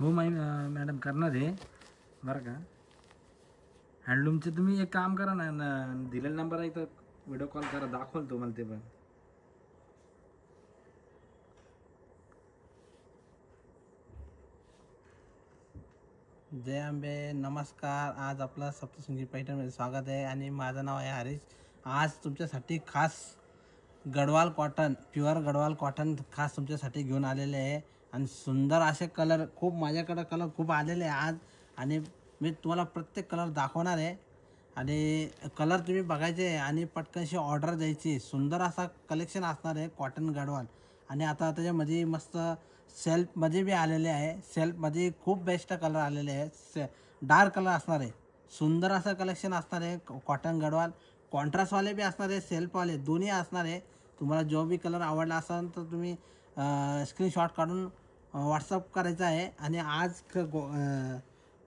हो मॅडम करणार आहे बरं का. हँडलूमचे तुम्ही एक काम करा ना, दिलेला नंबर आहे तर व्हिडिओ कॉल करा, दाखवाल तुम्हाला ते पण. जय आंबे, नमस्कार. आज आपलं सप्तशृंगी पैठणमध्ये स्वागत आहे आणि माझं नाव आहे हरीश. आज तुमच्यासाठी खास Gadwal cotton, pure Gadwal cotton खास तुमच्यासाठी घेऊन आलेले आहे. आणि सुंदर असे कलर, खूप माझ्याकडे कलर खूप आलेले आहे आज. आणि मी तुम्हाला प्रत्येक कलर दाखवणार आहे आणि कलर तुम्ही बघायचे आणि पटकनशी ऑर्डर द्यायची. सुंदर असा कलेक्शन असणार आहे कॉटन गडवाल. आणि आता त्याच्यामध्ये मस्त सेल्फमध्ये बी आलेले आहे. सेल्फमध्ये खूप बेस्ट कलर आलेले आहे. डार्क कलर असणार आहे. सुंदर असं कलेक्शन असणार आहे कॉटन गडवाल. कॉन्ट्रास्टवाले बी असणार आहे, सेल्फवाले दोन्ही असणार आहे. तुम्हाला जो बी कलर आवडला असेल तर तुम्ही स्क्रीनशॉट काढून व्हॉट्सअप करायचा आहे. आणि आज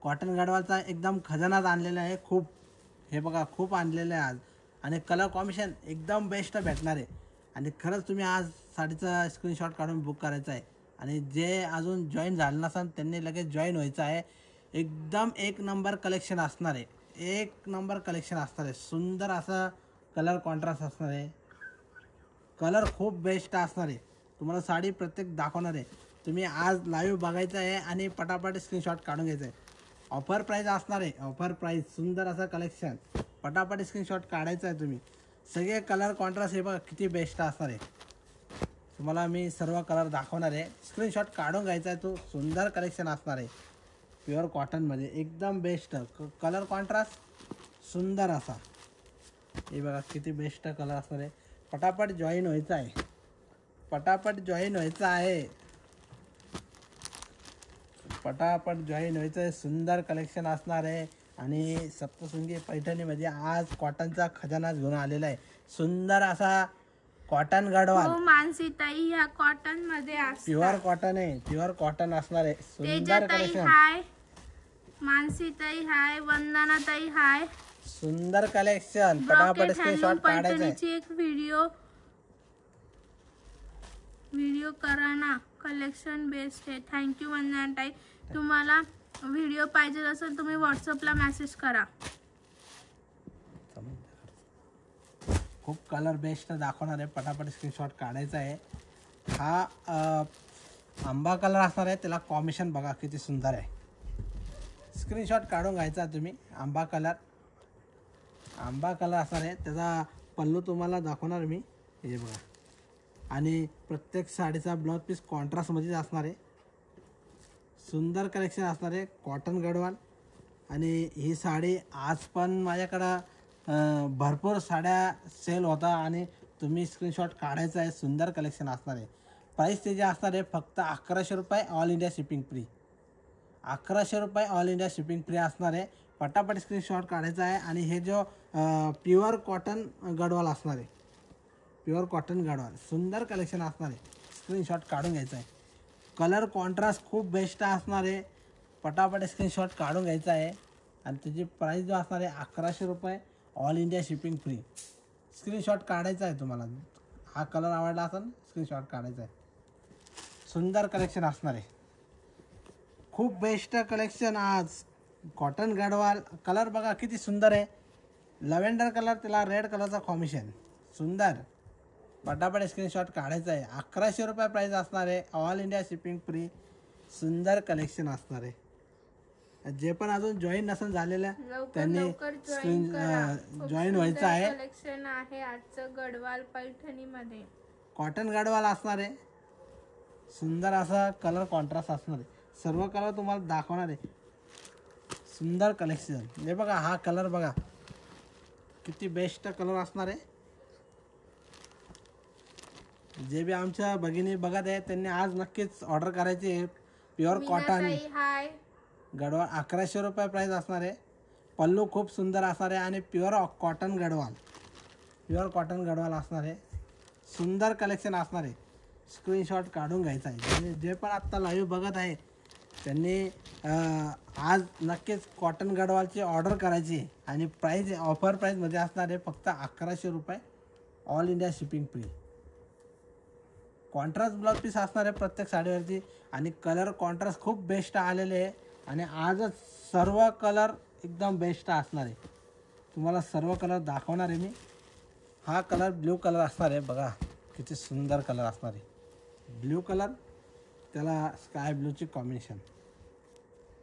कॉटन गडवालचा एकदम खजानाच आणलेला आहे. खूप, हे बघा, खूप आणलेलं आहे आज. आणि कलर कॉम्बिनेशन एकदम बेस्ट भेटणार आहे. आणि खरंच तुम्ही आज साडीचा स्क्रीनशॉट काढून बुक करायचा आहे. आणि जे अजून जॉईन झालं नसेल त्यांनी लगेच जॉईन व्हायचं आहे. एकदम एक नंबर कलेक्शन असणार आहे. एक नंबर कलेक्शन असणार आहे. सुंदर असा कलर कॉन्ट्रास्ट असणार आहे. कलर खूप बेस्ट असणार आहे. तुम्हाला साडी प्रत्येक दाखवणार आहे. तुम्ही आज लाईव्ह बघायचं आहे आणि पटापट स्क्रीनशॉट काढून घ्यायचं आहे. ऑफर प्राईस असणार आहे. ऑफर प्राईस, सुंदर असं कलेक्शन. पटापट स्क्रीनशॉट काढायचं आहे तुम्ही. सगळे कलर कॉन्ट्रास्ट हे बघा किती बेस्ट असणार आहे. तुम्हाला मी सर्व कलर दाखवणार आहे. स्क्रीनशॉट काढून घ्यायचा आहे. तो सुंदर कलेक्शन असणार आहे प्युअर कॉटनमध्ये. एकदम बेस्ट कलर कॉन्ट्रास्ट सुंदर असा. हे बघा किती बेस्ट कलर असणार आहे. पटापट जॉईन व्हायचं आहे. पटापट जॉईन व्हायचं आहे. पटापट जॉईन व्हायचं आहे. सुंदर कलेक्शन असणार आहे. आणि सप्तशृंगी पैठणीमध्ये आज कॉटनचा खजाना घेऊन आलेला आहे. सुंदर असा कॉटन गडवाल. मानसीताई ह्या कॉटन मध्ये असतात. प्युअर कॉटन आहे. प्युअर कॉटन असणार आहे. सुंदर कलेक्शन. हाय मानसीताई, हाय वंदनाताई, हाय. सुंदर कलेक्शन. पटापट स्क्रीनशॉट काढायचा आहे. एक व्हिडिओ करा ना, कलेक्शन बेस्ट आहे. थँक्यू वंदनाताई. तुम्हाला व्हिडिओ पाहिजे असेल तुम्ही व्हॉट्सअपला मेसेज करा. खूप कलर बेस्ट दाखवणार आहे. पटापट स्क्रीनशॉट काढायचा आहे. हा आंबा कलर असणार आहे. त्याला कॉम्बिनेशन बघा किती सुंदर आहे. स्क्रीनशॉट काढून घ्यायचा तुम्ही. आंबा कलर असणार आहे. त्याचा पल्लू तुम्हाला दाखवणार मी. हे बघा. आणि प्रत्येक साडीचा ब्लाउज पीस कॉन्ट्रास्टमध्येच असणार आहे. सुंदर कलेक्शन असणार आहे कॉटन गडवाल. आणि ही साडी आज पण माझ्याकडं भरपूर साड्या सेल होता आणि तुम्ही स्क्रीनशॉट काढायचा आहे. सुंदर कलेक्शन असणार आहे. प्राईस त्याची असणार आहे फक्त 1100 रुपये, ऑल इंडिया शिपिंग फ्री. 1100 रुपये ऑल इंडिया शिपिंग फ्री असणार आहे. पटापट स्क्रीनशॉट काढायचा आहे. आणि हे जो प्युअर कॉटन गडवाल असणार आहे. प्युअर कॉटन गडवाल सुंदर कलेक्शन असणार आहे. स्क्रीनशॉट काढून घ्यायचा आहे. कलर कॉन्ट्रास्ट खूप बेस्ट असणार आहे. पटापट स्क्रीनशॉट काढून घ्यायचा आहे. आणि त्याची प्राईस जो असणार आहे 1100 रुपये, all India shipping free. Screenshot काढायचा आहे तुम्हाला. हा कलर आवडला असेल स्क्रीनशॉट काढायचा आहे. सुंदर कलेक्शन असणार आहे. खूप बेस्ट कलेक्शन आज कॉटन गडवाल. कलर बघा किती सुंदर आहे. लव्हेंडर कलर, त्याला रेड कलरचा कॉम्बिनेशन. सुंदर. पटापट स्क्रीनशॉट काढायचा आहे. 1100 रुपये प्राईस असणार आहे, ऑल इंडिया शिपिंग फ्री. सुंदर कलेक्शन असणार आहे. जे पण अजून जॉईन नसेल झालेल्या त्यांनी जॉईन व्हायचं आहे. कलेक्शन आहे आजचं गडवाल पैठणीमध्ये. कॉटन गडवाल असणार आहे. सुंदर असा कलर कॉन्ट्रास्ट असणार आहे. सर्व कलर तुम्हाला दाखवणार आहे. सुंदर कलेक्शन. हे बघा, हा कलर बघा किती बेस्ट कलर असणार आहे. जे बी आमच्या भगिनी बघत आहे त्यांनी आज नक्कीच ऑर्डर करायची आहे. प्युअर कॉटन गडवाल 1100 रुपये प्राईस असणार आहे. पल्लू खूप सुंदर असणार आहे. आणि प्युअर कॉटन गडवाल असणार आहे. सुंदर कलेक्शन असणार आहे. स्क्रीनशॉट काढून घ्यायचा आहे. जे पण आत्ता लाईव्ह बघत आहे त्यांनी आज नक्कीच कॉटन गडवालची ऑर्डर करायची आहे. आणि प्राईस ऑफर प्राईसमध्ये असणार आहे फक्त 1100 रुपये, all India shipping free. Contrast blouse piece असणार आहे प्रत्येक साडीवरती आणि कलर कॉन्ट्रास्ट खूप बेस्ट आलेले आहे आणि आजच सर्व कलर एकदम बेस्ट असणार आहे. तुम्हाला सर्व कलर दाखवणार आहे मी. हा कलर ब्ल्यू कलर असणार आहे बघा, किती सुंदर कलर असणार आहे. ब्ल्यू कलर त्याला स्काय ब्ल्यूची कॉम्बिनेशन.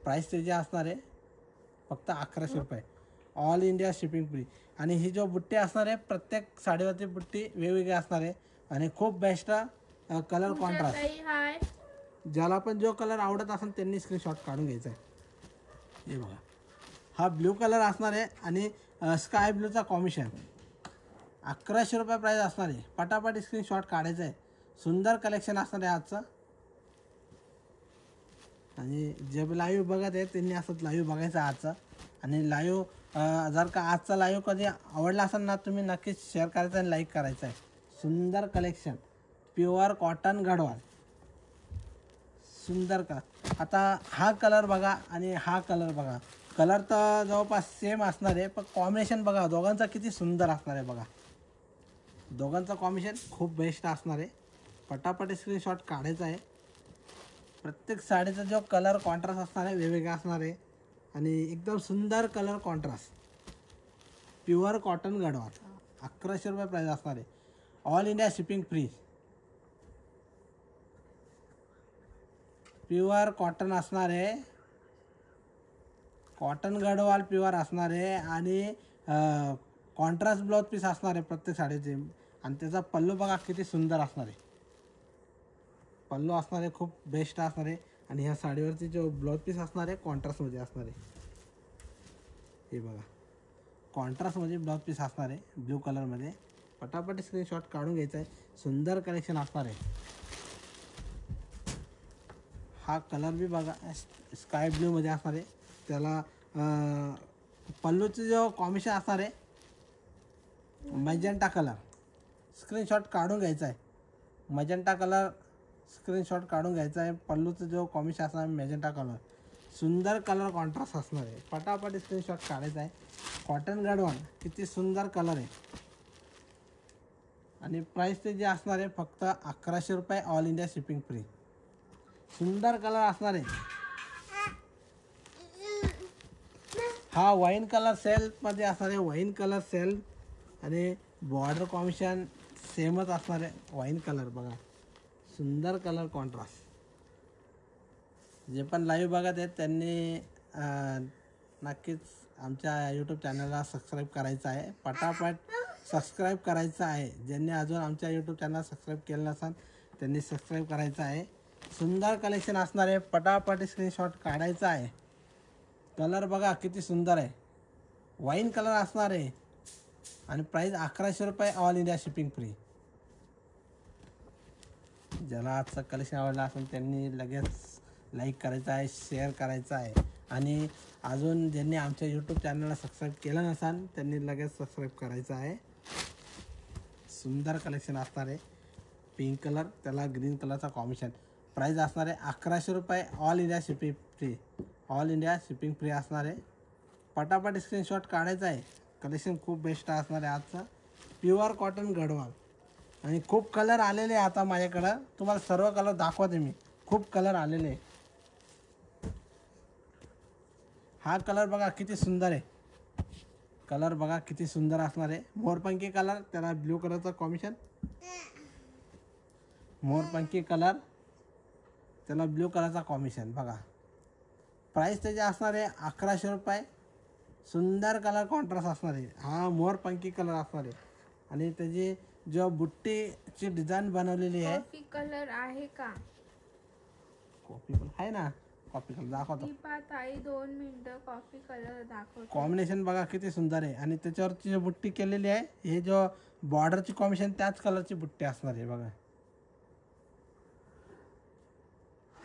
प्राईस त्याची असणार आहे फक्त 1100 रुपये. All India shipping free. आणि ही जो बुट्टी असणार आहे प्रत्येक साडीवरती बुट्टी वेगवेगळी असणार आहे आणि खूप बेस्ट कलर कॉन्ट्रास्ट. हाय ज्याला पण जो कलर आवडत असेल त्यांनी स्क्रीनशॉट काढून घ्यायचा आहे. हे बघा, हा ब्ल्यू कलर असणार आहे आणि स्काय ब्ल्यूचा कॉम्बिनेशन. 1100 रुपये प्राईस असणार आहे. पटापट स्क्रीनशॉट काढायचा आहे. सुंदर कलेक्शन असणार आहे आजचं. आणि जे लाईव्ह बघत आहे त्यांनी असंच लाईव्ह बघायचं आजचं. आणि लाईव्ह जर का आजचा लाईव्ह कधी आवडला असेल ना तुम्ही नक्कीच शेअर करायचं आणि लाईक करायचं आहे. सुंदर कलेक्शन, प्युअर कॉटन गडवाल, सुंदर कलर. आता हा कलर बघा आणि हा कलर बघा. कलर तर जवळपास सेम असणार आहे पण कॉम्बिनेशन बघा दोघांचा किती सुंदर असणार आहे बघा. दोघांचं कॉम्बिनेशन खूप बेस्ट असणार आहे. पटापट स्क्रीनशॉट काढायचा आहे. प्रत्येक साडीचा जो कलर कॉन्ट्रास्ट असणार आहे वेगवेगळा असणार आहे आणि एकदम सुंदर colour contrast. Pure cotton Gadwal 1100 रुपये प्राईस असणार आहे. All India shipping free. Pure cotton असणार आहे. कॉटन गडवाल प्युअर असणार आहे आणि कॉन्ट्रास्ट ब्लाउज पीस असणार आहे प्रत्येक साडीचे. आणि त्याचा पल्लू बघा किती सुंदर असणार आहे. पल्लू असणार आहे खूप बेस्ट असणार आहे आणि ह्या साडीवरती जो ब्लाउज पीस असणार आहे कॉन्ट्रास्टमध्ये असणार आहे. हे बघा, कॉन्ट्रास्टमध्ये ब्लाउज पीस असणार आहे ब्ल्यू कलरमध्ये. पटापट स्क्रीनशॉट काढून घ्यायचा आहे. सुंदर कलेक्शन असणार आहे. हा कलर बी बघा स्काय ब्ल्यूमध्ये असणार आहे. त्याला पल्लूचं जो कॉम्बिनेशन असणार आहे मॅजेंटा कलर. स्क्रीनशॉट काढून घ्यायचा आहे. मॅजेंटा कलर स्क्रीनशॉट काढून घ्यायचा आहे. पल्लूचं जो कॉम्बिनेशन असणार आहे मॅजेंटा कलर. सुंदर कलर कॉन्ट्रास्ट असणार आहे. पटापट स्क्रीनशॉट काढायचा आहे. कॉटन गडवाल किती सुंदर कलर आहे आणि प्राईस ते जे असणार आहे फक्त 1100 रुपये. All India shipping free. सुंदर कलर असणार आहे. हा वाईन कलर सेल्फमध्ये असणार आहे. वाईन कलर सेल्फ आणि बॉर्डर कॉम्बिनेशन सेमच असणार आहे. वाईन कलर बघा, सुंदर कलर कॉन्ट्रास्ट. जे पण लाईव्ह बघत आहेत त्यांनी नक्कीच आमच्या यूट्यूब चॅनलला सबस्क्राईब करायचं आहे. पटापट सबस्क्राईब करायचं आहे. ज्यांनी अजून आमच्या यूट्यूब चॅनल सबस्क्राईब केलं नसेल त्यांनी सबस्क्राईब करायचं आहे. सुंदर कलेक्शन असणार आहे. पटापट स्क्रीनशॉट काढायचा आहे. कलर बघा किती सुंदर आहे. वाईन कलर असणार आहे आणि प्राईस 1100 रुपये. All India shipping free. ज्याला आजचं कलेक्शन आवडलं असेल त्यांनी लगेच लाईक करायचं आहे, शेअर करायचं आहे. आणि अजून ज्यांनी आमच्या यूट्यूब चॅनलला सबस्क्राईब केलं नसेल त्यांनी लगेच सबस्क्राईब करायचं आहे. सुंदर कलेक्शन असणार आहे. पिंक कलर त्याला ग्रीन कलरचा कॉम्बिनेशन. प्राईस असणार आहे 1100 रुपये. All India shipping free. All India shipping free असणार आहे. पटापट स्क्रीनशॉट काढायचा आहे. कलेक्शन खूप बेस्ट असणार आहे आजचं. प्युअर कॉटन गडवाल आणि खूप कलर आलेले आहे आता माझ्याकडं. तुम्हाला सर्व कलर दाखवते मी. खूप कलर आलेले आहे. हा कलर बघा किती सुंदर आहे. कलर बघा किती सुंदर असणार आहे. मोरपंखी कलर त्याला ब्ल्यू कलरचा कॉम्बिनेशन. मोरपंखी कलर त्याला ब्ल्यू कलरचा कॉम्बिनेशन बघा. प्राईस त्याचे असणार आहे 1100 रुपये. सुंदर कलर कॉन्ट्रास्ट असणार आहे. हा मोरपंखी कलर असणार आहे आणि त्याची जो बुट्टीची डिझाईन बनवलेली आहे. कॉफी कलर आहे का? कॉफी कलर आहे ना. कॉफी कलर दाखवतो. ताई 2 मिनिटं कॉफी कलर दाखवतो. कॉम्बिनेशन बघा किती सुंदर आहे आणि त्याच्यावरची जी बुट्टी केलेली आहे हे जो बॉर्डरची कॉम्बिनेशन त्याच कलरची बुट्टी असणार आहे बघा.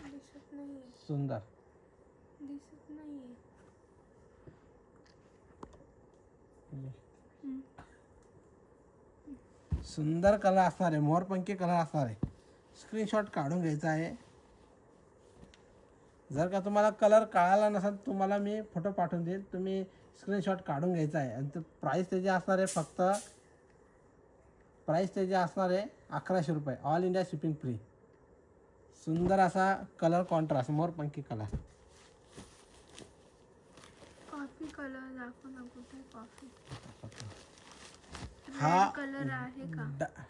दिसत नाही. सुंदर दिसत नाही. सुंदर कलर असणार आहे. मोरपंखी कलर असणार आहे. स्क्रीनशॉट काढून घ्यायचा आहे. जर का तुम्हाला कलर कळाला नसेल तुम्हाला मी फोटो पाठवून देईन. तुम्ही स्क्रीनशॉट काढून घ्यायचा आहे. आणि प्राईस त्याची असणार आहे फक्त प्राईस त्याची असणार आहे 1100 रुपये, ऑल इंडिया शिपिंग फ्री. सुंदर असा कलर कॉन्ट्रास्ट मोरपंखी कलर. कॉफी कलर दाखव ना, कुठे कॉफी? हा रेड कलर आहे का?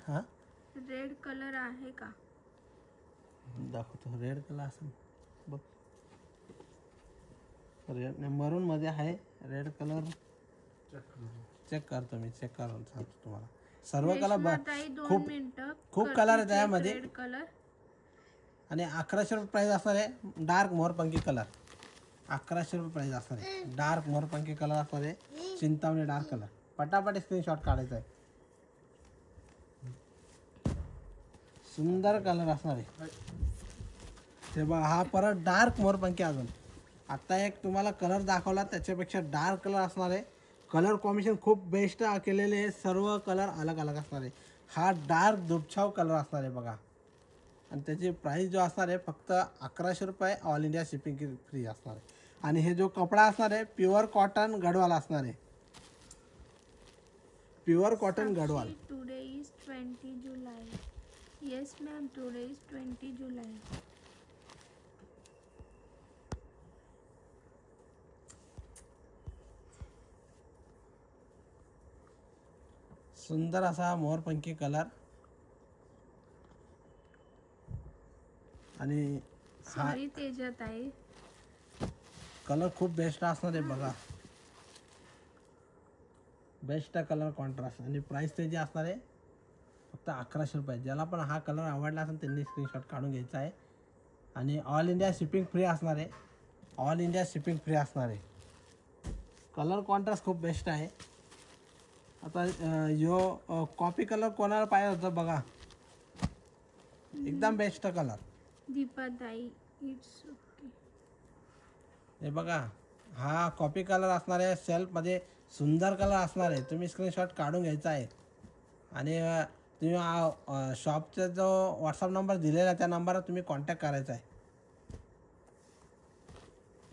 हां रेड कलर आहे का? दाखवतो. रेड कलर असेल बघ. रेड मरून मध्ये आहे रेड कलर. चेक करतो मी, चेक करून सांगतो तुम्हाला. सर्व कलर रेश्माताई, 2 खूप मिनिटं. खूप कलर आहेत त्यामध्ये. रेड कलर आणि 1100 रुपये प्राईस असणार आहे. डार्क मोरपंखी कलर 1100 रुपये प्राईस असणार आहे. डार्क मोरपंखी कलर असणार आहे, चिंतामणी डार्क कलर. पटापट स्क्रीनशॉट काढायचा आहे. सुंदर कलर असणार आहे ते बघा. हा परत डार्क मोरपंखी. अजून आता एक तुम्हाला कलर दाखवला त्याच्यापेक्षा डार्क कलर असणार आहे. कलर कॉम्बिनेशन खूप बेस्ट केलेले आहे. सर्व कलर अलग अलग असणार आहे. हा डार्क दुपछाव कलर असणार आहे बघा. आणि त्याची प्राईस जो असणार आहे फक्त 1100 रुपये, ऑल इंडिया शिपिंग फ्री असणार आहे. आणि हे जो कपडा असणार आहे प्युअर कॉटन गडवाल असणार आहे. Pure cotton Gadwal. Today is 20 July. Yes ma'am, today is 20 जुलै. सुंदर असा मोरपंखी कलर. आणि हा सॉरी तेजत आहे. कलर खूप बेस्ट असणार आहे बघा. Best colour contrast. आणि प्राईस त्याची असणार आहे फक्त 1100 रुपये. ज्याला पण हा कलर आवडला असेल त्यांनी स्क्रीनशॉट काढून घ्यायचा आहे. आणि ऑल इंडिया शिपिंग फ्री असणार आहे. ऑल इंडिया शिपिंग फ्री असणार आहे. कलर कॉन्ट्रास्ट खूप बेस्ट आहे. आता यो कॉपी कलर कोणाला पाहिजे होतं बघा. एकदम बेस्ट कलर. दीपाताई, इट्स ओके. हे बघा, हा कॉपी कलर असणार आहे. सेल्फमध्ये सुंदर कलर असणार आहे. तुम्ही स्क्रीनशॉट काढून घ्यायचा आहे. आणि तुम्ही शॉपचा जो व्हॉट्सअप नंबर दिलेला आहे त्या नंबरवर तुम्ही कॉन्टॅक्ट करायचा आहे.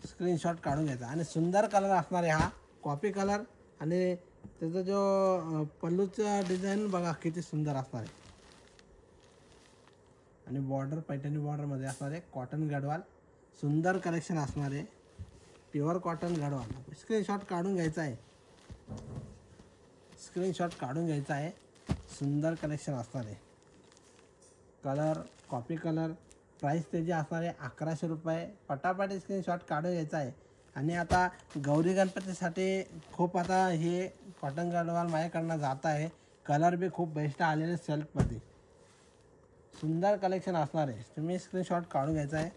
स्क्रीनशॉट काढून घ्यायचा. आणि सुंदर कलर असणार आहे हा कॉपी कलर. आणि त्याचा जो पल्लूचा डिझाईन बघा किती सुंदर असणार आहे. आणि बॉर्डर पैठणी बॉर्डरमध्ये असणार आहे. कॉटन गडवाल सुंदर कलेक्शन असणार आहे. Pure cotton Gadwal. स्क्रीनशॉट काढून घ्यायचा आहे. स्क्रीनशॉट काढून घ्यायचा आहे. सुंदर कलेक्शन असणार आहे. Colour copy colour. प्राईस त्याची असणार आहे 1100 रुपये. पटापट स्क्रीनशॉट काढून घ्यायचा आहे. आणि आता गौरी गणपतीसाठी खूप आता हे कॉटन गडवाल माझ्याकडनं जात आहे. कलर बी खूप बेस्ट आलेले सेल्फमध्ये. सुंदर कलेक्शन असणार आहे. तुम्ही स्क्रीनशॉट काढून घ्यायचा आहे.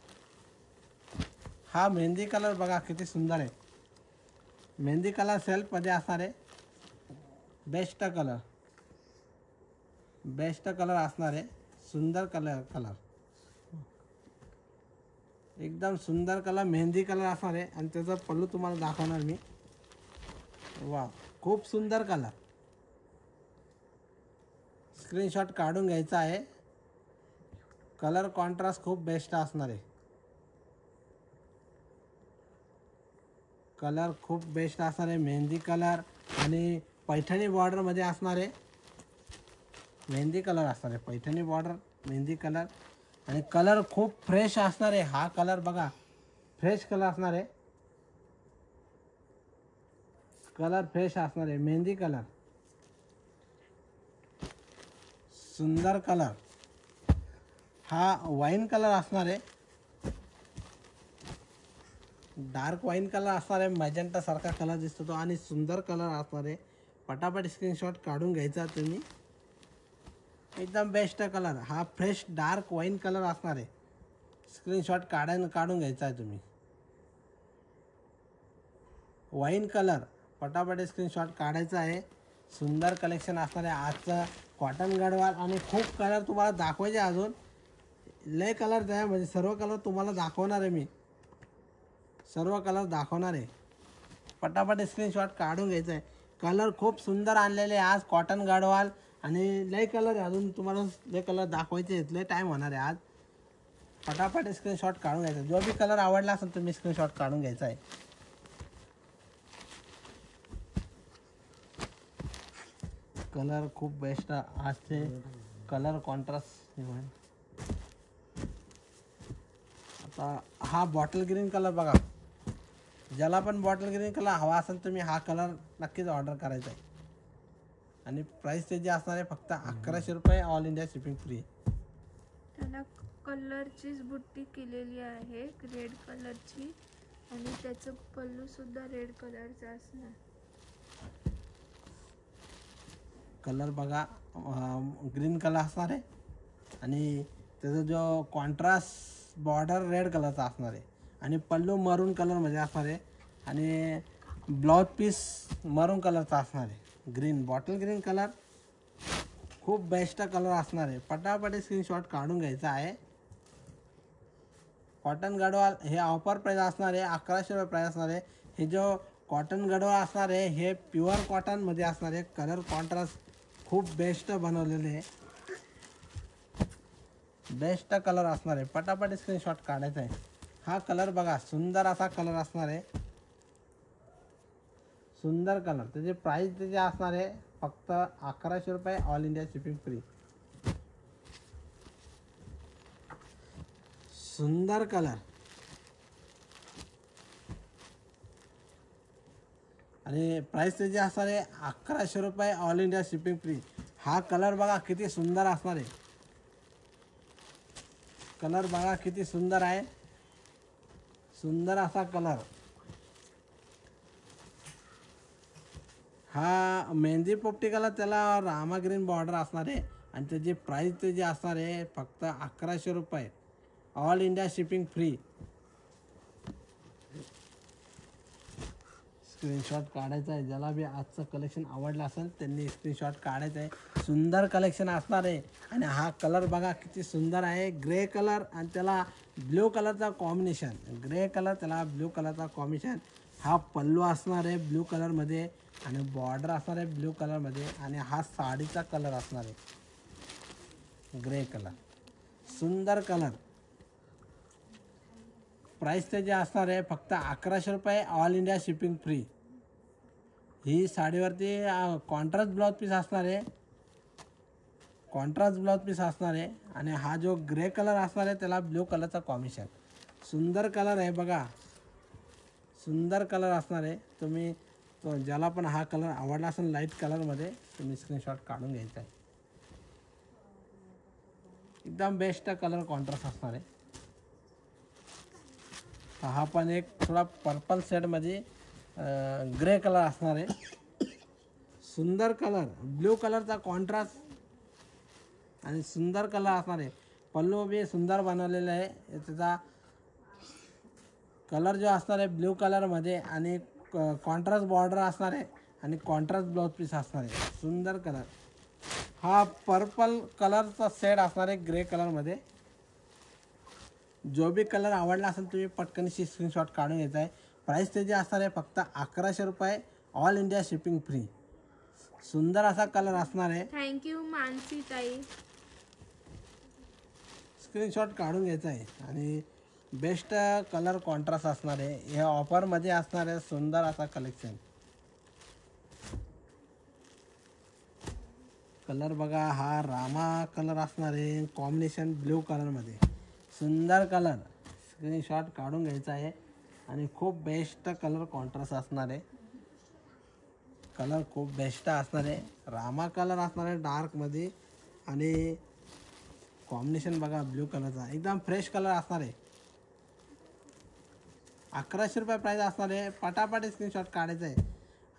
हा मेहंदी कलर बघा किती सुंदर आहे. मेहंदी कलर सेल्फमध्ये असणार आहे. Best colour. बेस्ट कलर असणार आहे. सुंदर कलर एकदम सुंदर कलर मेहंदी कलर असणार आहे. आणि त्याचा पल्लू तुम्हाला दाखवणार मी. वा, खूप सुंदर कलर. स्क्रीनशॉट काढून घ्यायचा आहे. कलर कॉन्ट्रास्ट खूप बेस्ट असणार आहे. कलर खूप बेस्ट असणार आहे. मेहंदी कलर आणि पैठणी बॉर्डरमध्ये असणार आहे. मेहंदी कलर असणार आहे. Paithani border mehndi colour. आणि कलर खूप फ्रेश असणार आहे. हा कलर बघा फ्रेश कलर असणार आहे. कलर फ्रेश असणार आहे. मेहंदी कलर सुंदर कलर. हा वाईन कलर असणार आहे. डार्क वाईन कलर असणार आहे. मॅजेंटा सारखा कलर दिसतो तो. आणि सुंदर कलर असणार आहे. पटापट स्क्रीनशॉट काढून घ्यायचा तुम्ही. एकदम बेस्ट कलर. हा फ्रेश डार्क वाईन कलर असणार आहे. स्क्रीनशॉट काढून घ्यायचा आहे तुम्ही. वाईन कलर पटापट स्क्रीनशॉट काढायचा आहे. सुंदर कलेक्शन असणार आहे आजचं कॉटन गडवाल. आणि खूप कलर तुम्हाला दाखवायचे अजून लय कलर द्या. म्हणजे सर्व कलर तुम्हाला दाखवणार आहे मी. सर्व कलर दाखवणार आहे. पटापट स्क्रीनशॉट काढून घ्यायचा आहे. कलर खूप सुंदर आणलेले आज कॉटन गडवाल. आणि लय कलर आहे अजून तुम्हाला. लय कलर दाखवायचे आहेत. लय टाईम होणार आहे आज. पटापट स्क्रीनशॉट काढून घ्यायचा. जो बी कलर आवडला असेल तुम्ही स्क्रीनशॉट काढून घ्यायचा आहे. कलर खूप बेस्ट आजचे कलर कॉन्ट्रास्ट. आता हा बॉटल ग्रीन कलर बघा, ज्याला पण बॉटल ग्रीन कलर हवा असेल तुम्ही हा कलर नक्कीच ऑर्डर करायचा आहे. आणि प्राईस त्याची असणार आहे फक्त 1100 रुपये, ऑल इंडिया शिपिंग फ्री. त्याला कलरचीच बुट्टी केलेली आहे रेड कलरची आणि त्याचं पल्लू सुद्धा रेड कलरचा असणार. कलर बघा ग्रीन कलर असणार आहे आणि त्याचा जो कॉन्ट्रास्ट बॉर्डर रेड कलरचा असणार आहे आणि पल्लू मरून कलरमध्ये असणार आहे आणि ब्लाउज पीस मरून कलरचा असणार आहे. ग्रीन बॉटल ग्रीन कलर खूप बेस्ट कलर असणार आहे. पटापट स्क्रीनशॉट काढून घ्यायचा आहे. कॉटन गडवाल हे ऑफर प्राईस असणार आहे 1100 रुपये प्राईस असणार आहे. हे जो कॉटन गडवाल असणार आहे हे प्युअर कॉटनमध्ये असणार आहे. कलर कॉन्ट्रास्ट खूप बेस्ट बनवलेले आहे, बेस्ट कलर असणार आहे. पटापट स्क्रीनशॉट काढायचा आहे. हा कलर बघा सुंदर असा कलर असणार आहे, सुंदर कलर. त्याची प्राईस त्याची असणार आहे फक्त 1100 रुपये, ऑल इंडिया शिपिंग फ्री. सुंदर कलर आणि प्राईस त्याची असणार आहे 1100 रुपये, ऑल इंडिया शिपिंग फ्री. हा कलर बघा किती सुंदर असणार आहे. कलर बघा किती सुंदर आहे, सुंदर असा कलर. हा मेहंदी पोपटी कलर, त्याला रामा ग्रीन बॉर्डर असणार आहे आणि त्याची प्राईस त्याची असणार आहे फक्त 1100 रुपये, all India shipping free. Screenshot काढायचा आहे. ज्याला बी आजचं कलेक्शन आवडलं असेल त्यांनी स्क्रीनशॉट काढायचं आहे. सुंदर कलेक्शन असणार आहे आणि हा कलर बघा किती सुंदर आहे. ग्रे कलर आणि त्याला ब्ल्यू कलरचा कॉम्बिनेशन, ग्रे कलर त्याला ब्ल्यू कलरचा कॉम्बिनेशन. हा पल्लू असणार आहे ब्ल्यू कलरमध्ये आणि बॉर्डर असणार आहे ब्ल्यू कलरमध्ये आणि हा साडीचा कलर असणार आहे ग्रे कलर. सुंदर कलर. प्राईस त्याची असणार आहे फक्त 1100 रुपये, ऑल इंडिया शिपिंग फ्री. ही साडीवरती कॉन्ट्रास्ट ब्लाउज पीस असणार आहे, कॉन्ट्रास्ट ब्लाउज पीस असणार आहे आणि हा जो ग्रे कलर असणार आहे त्याला ब्ल्यू कलरचा कॉम्बिनेशन. सुंदर कलर आहे बघा, सुंदर कलर असणार आहे. तुम्ही ज्याला पण हा कलर आवडला असेल लाईट कलरमध्ये तुम्ही स्क्रीनशॉट काढून घ्यायचा आहे. एकदम बेस्ट कलर कॉन्ट्रास्ट असणार आहे. हा पण एक थोडा पर्पल शेडमध्ये ग्रे कलर असणार आहे. सुंदर कलर, ब्ल्यू कलरचा कॉन्ट्रास्ट आणि सुंदर कलर असणार आहे. पल्लू बी सुंदर बनवलेला आहे. त्याचा कलर जो असणार आहे ब्ल्यू कलरमध्ये आणि कॉन्ट्रास्ट बॉर्डर असणार आहे आणि कॉन्ट्रास्ट ब्लाउज पीस असणार आहे. सुंदर कलर. हा पर्पल कलरचा सेट असणार आहे ग्रे कलरमध्ये. जो बी कलर आवडला असेल तुम्ही पटकनशी स्क्रीनशॉट काढून घ्यायचा आहे. प्राईस त्याची असणार आहे फक्त 1100 रुपये, ऑल इंडिया शिपिंग फ्री. सुंदर असा कलर असणार आहे. थँक्यू मानसी ताई. स्क्रीनशॉट काढून घ्यायचा आहे आणि बेस्ट कलर कॉन्ट्रास्ट असणार आहे. हे ऑफरमध्ये असणार आहे सुंदर असा कलेक्शन. कलर बघा हा रामा कलर असणार आहे कॉम्बिनेशन ब्ल्यू कलरमध्ये. सुंदर कलर. स्क्रीनशॉट काढून घ्यायचा आहे आणि खूप बेस्ट कलर कॉन्ट्रास्ट असणार आहे. कलर खूप बेस्ट असणार आहे. रामा कलर असणार आहे डार्कमध्ये आणि कॉम्बिनेशन बघा ब्ल्यू कलरचा एकदम फ्रेश कलर असणार आहे. 1100 रुपये प्राईस असणार आहे. पटापट स्क्रीनशॉट काढायचा आहे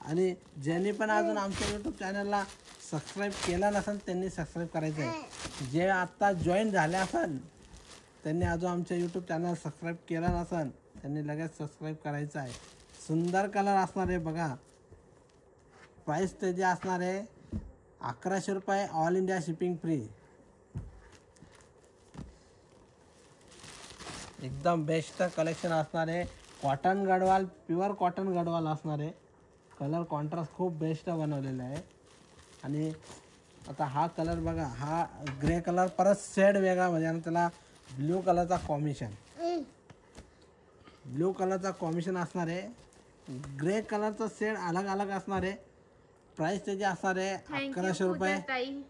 आणि ज्यांनी पण अजून आमच्या यूट्यूब चॅनलला सबस्क्राईब केलं नसेल त्यांनी सबस्क्राईब करायचं आहे. जे आत्ता जॉईन झाले असेल त्यांनी अजून आमच्या यूट्यूब चॅनल सबस्क्राईब केलं नसेल त्यांनी लगेच सबस्क्राईब करायचं आहे. सुंदर कलर असणार आहे बघा. प्राईस त्याची असणार आहे 1100 रुपये, ऑल इंडिया शिपिंग फ्री. एकदम बेस्ट कलेक्शन असणार आहे. Cotton Gadwal, pure cotton Gadwal असणार आहे. कलर कॉन्ट्रास्ट खूप बेस्ट बनवलेला आहे. आणि आता हा कलर बघा, हा ग्रे कलर परत शेड वेगळा म्हणजे आणि त्याला ब्ल्यू कलरचा कॉम्बिनेशन, ब्ल्यू कलरचा कॉम्बिनेशन असणार आहे. ग्रे कलरचा शेड अलग अलग असणार आहे. प्राइस त्याची असणार आहे थँक्यू 1100 रुपये. पूजा ताई.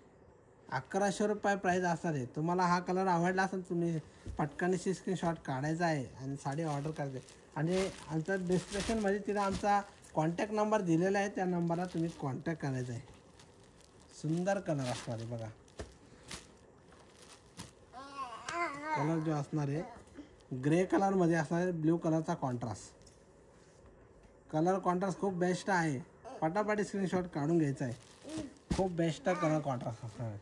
1100 रुपये प्राइस असणार आहे. तुम्हाला हा कलर आवडला असेल तुम्ही पटकनशी स्क्रीनशॉट काढायचा आहे आणि साडी ऑर्डर करायची. आणि आमच्या डिस्क्रिप्शनमध्ये तिथं आमचा कॉन्टॅक्ट नंबर दिलेला आहे, त्या नंबरला तुम्ही कॉन्टॅक्ट करायचा आहे. सुंदर कलर असणार आहे बघा. कलर जो असणार आहे ग्रे कलरमध्ये असणार आहे, ब्ल्यू कलरचा कॉन्ट्रास्ट. कलर कॉन्ट्रास्ट खूप बेस्ट आहे. पटापट स्क्रीनशॉट काढून घ्यायचा आहे. खूप बेस्ट कलर कॉन्ट्रास्ट असणार आहे.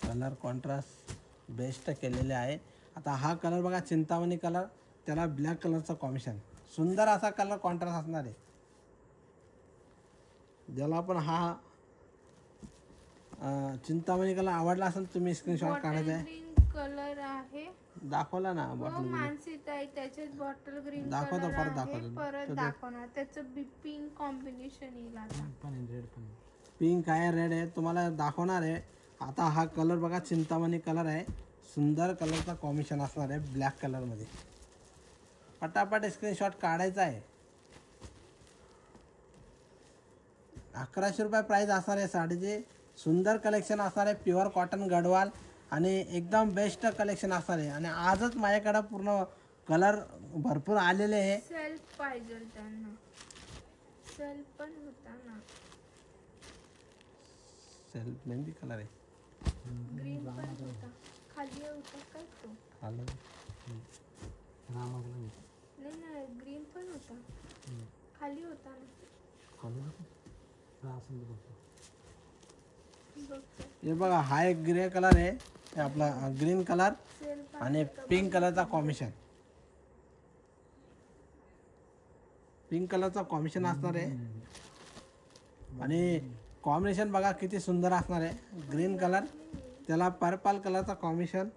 कलर कॉन्ट्रास्ट बेस्ट केलेले आहे. आता हा कलर बघा चिंतामणी कलर, त्याला ब्लॅक कलरचं कॉम्बिनेशन. सुंदर असा कलर कॉन्ट्रास्ट असणार आहे. ज्याला पण हा चिंतामणी कलर आवडला असेल तुम्ही स्क्रीनशॉट काढायचा आहे. ग्रीन कलर आहे. दाखवला ना हो बॉटल मानसी ताई, त्याच्यात बॉटल ग्रीन दाखवतो, कलर परत आहे. दाखवतो. परत दाखवणार. त्याचं पिंक कॉम्बिनेशन येईल आता. रेड पण पिंक आहे, रेड आहे, तुम्हाला दाखवणार आहे. आता हा कलर बघा चिंतामणी कलर आहे. सुंदर कलरचा कॉम्बिनेशन असणार आहे ब्लॅक कलरमध्ये. पटापट स्क्रीनशॉट काढायचा आहे. 1100 रुपये प्राईस असणार आहे साडीचे. सुंदर कलेक्शन असणार आहे. प्युअर कॉटन गडवाल आणि एकदम बेस्ट कलेक्शन असणार आहे. आणि आजच माझ्याकडं पूर्ण कलर भरपूर आलेले आहे. सेल्फ पाहिजे त्यांना. सेल्फ पण होता ना. सेल्फ मेहंदी कलर आहे. ग्रीन पण होता. खाली होता काय तो? आलं नाही ना, ग्रीन पण होता. खाली होता ना. बघ हे बघा हा एक ग्रे कलर आहे. हे आपला ग्रीन कलर सेल्फ आणि पिंक कलरचा कॉम्बिनेशन. पिंक कलरचा कॉम्बिनेशन असणार आहे. आणि कॉम्बिनेशन बघा किती सुंदर असणार आहे. ग्रीन कलर, त्याला पर्पल कलरचा कॉम्बिनेशन,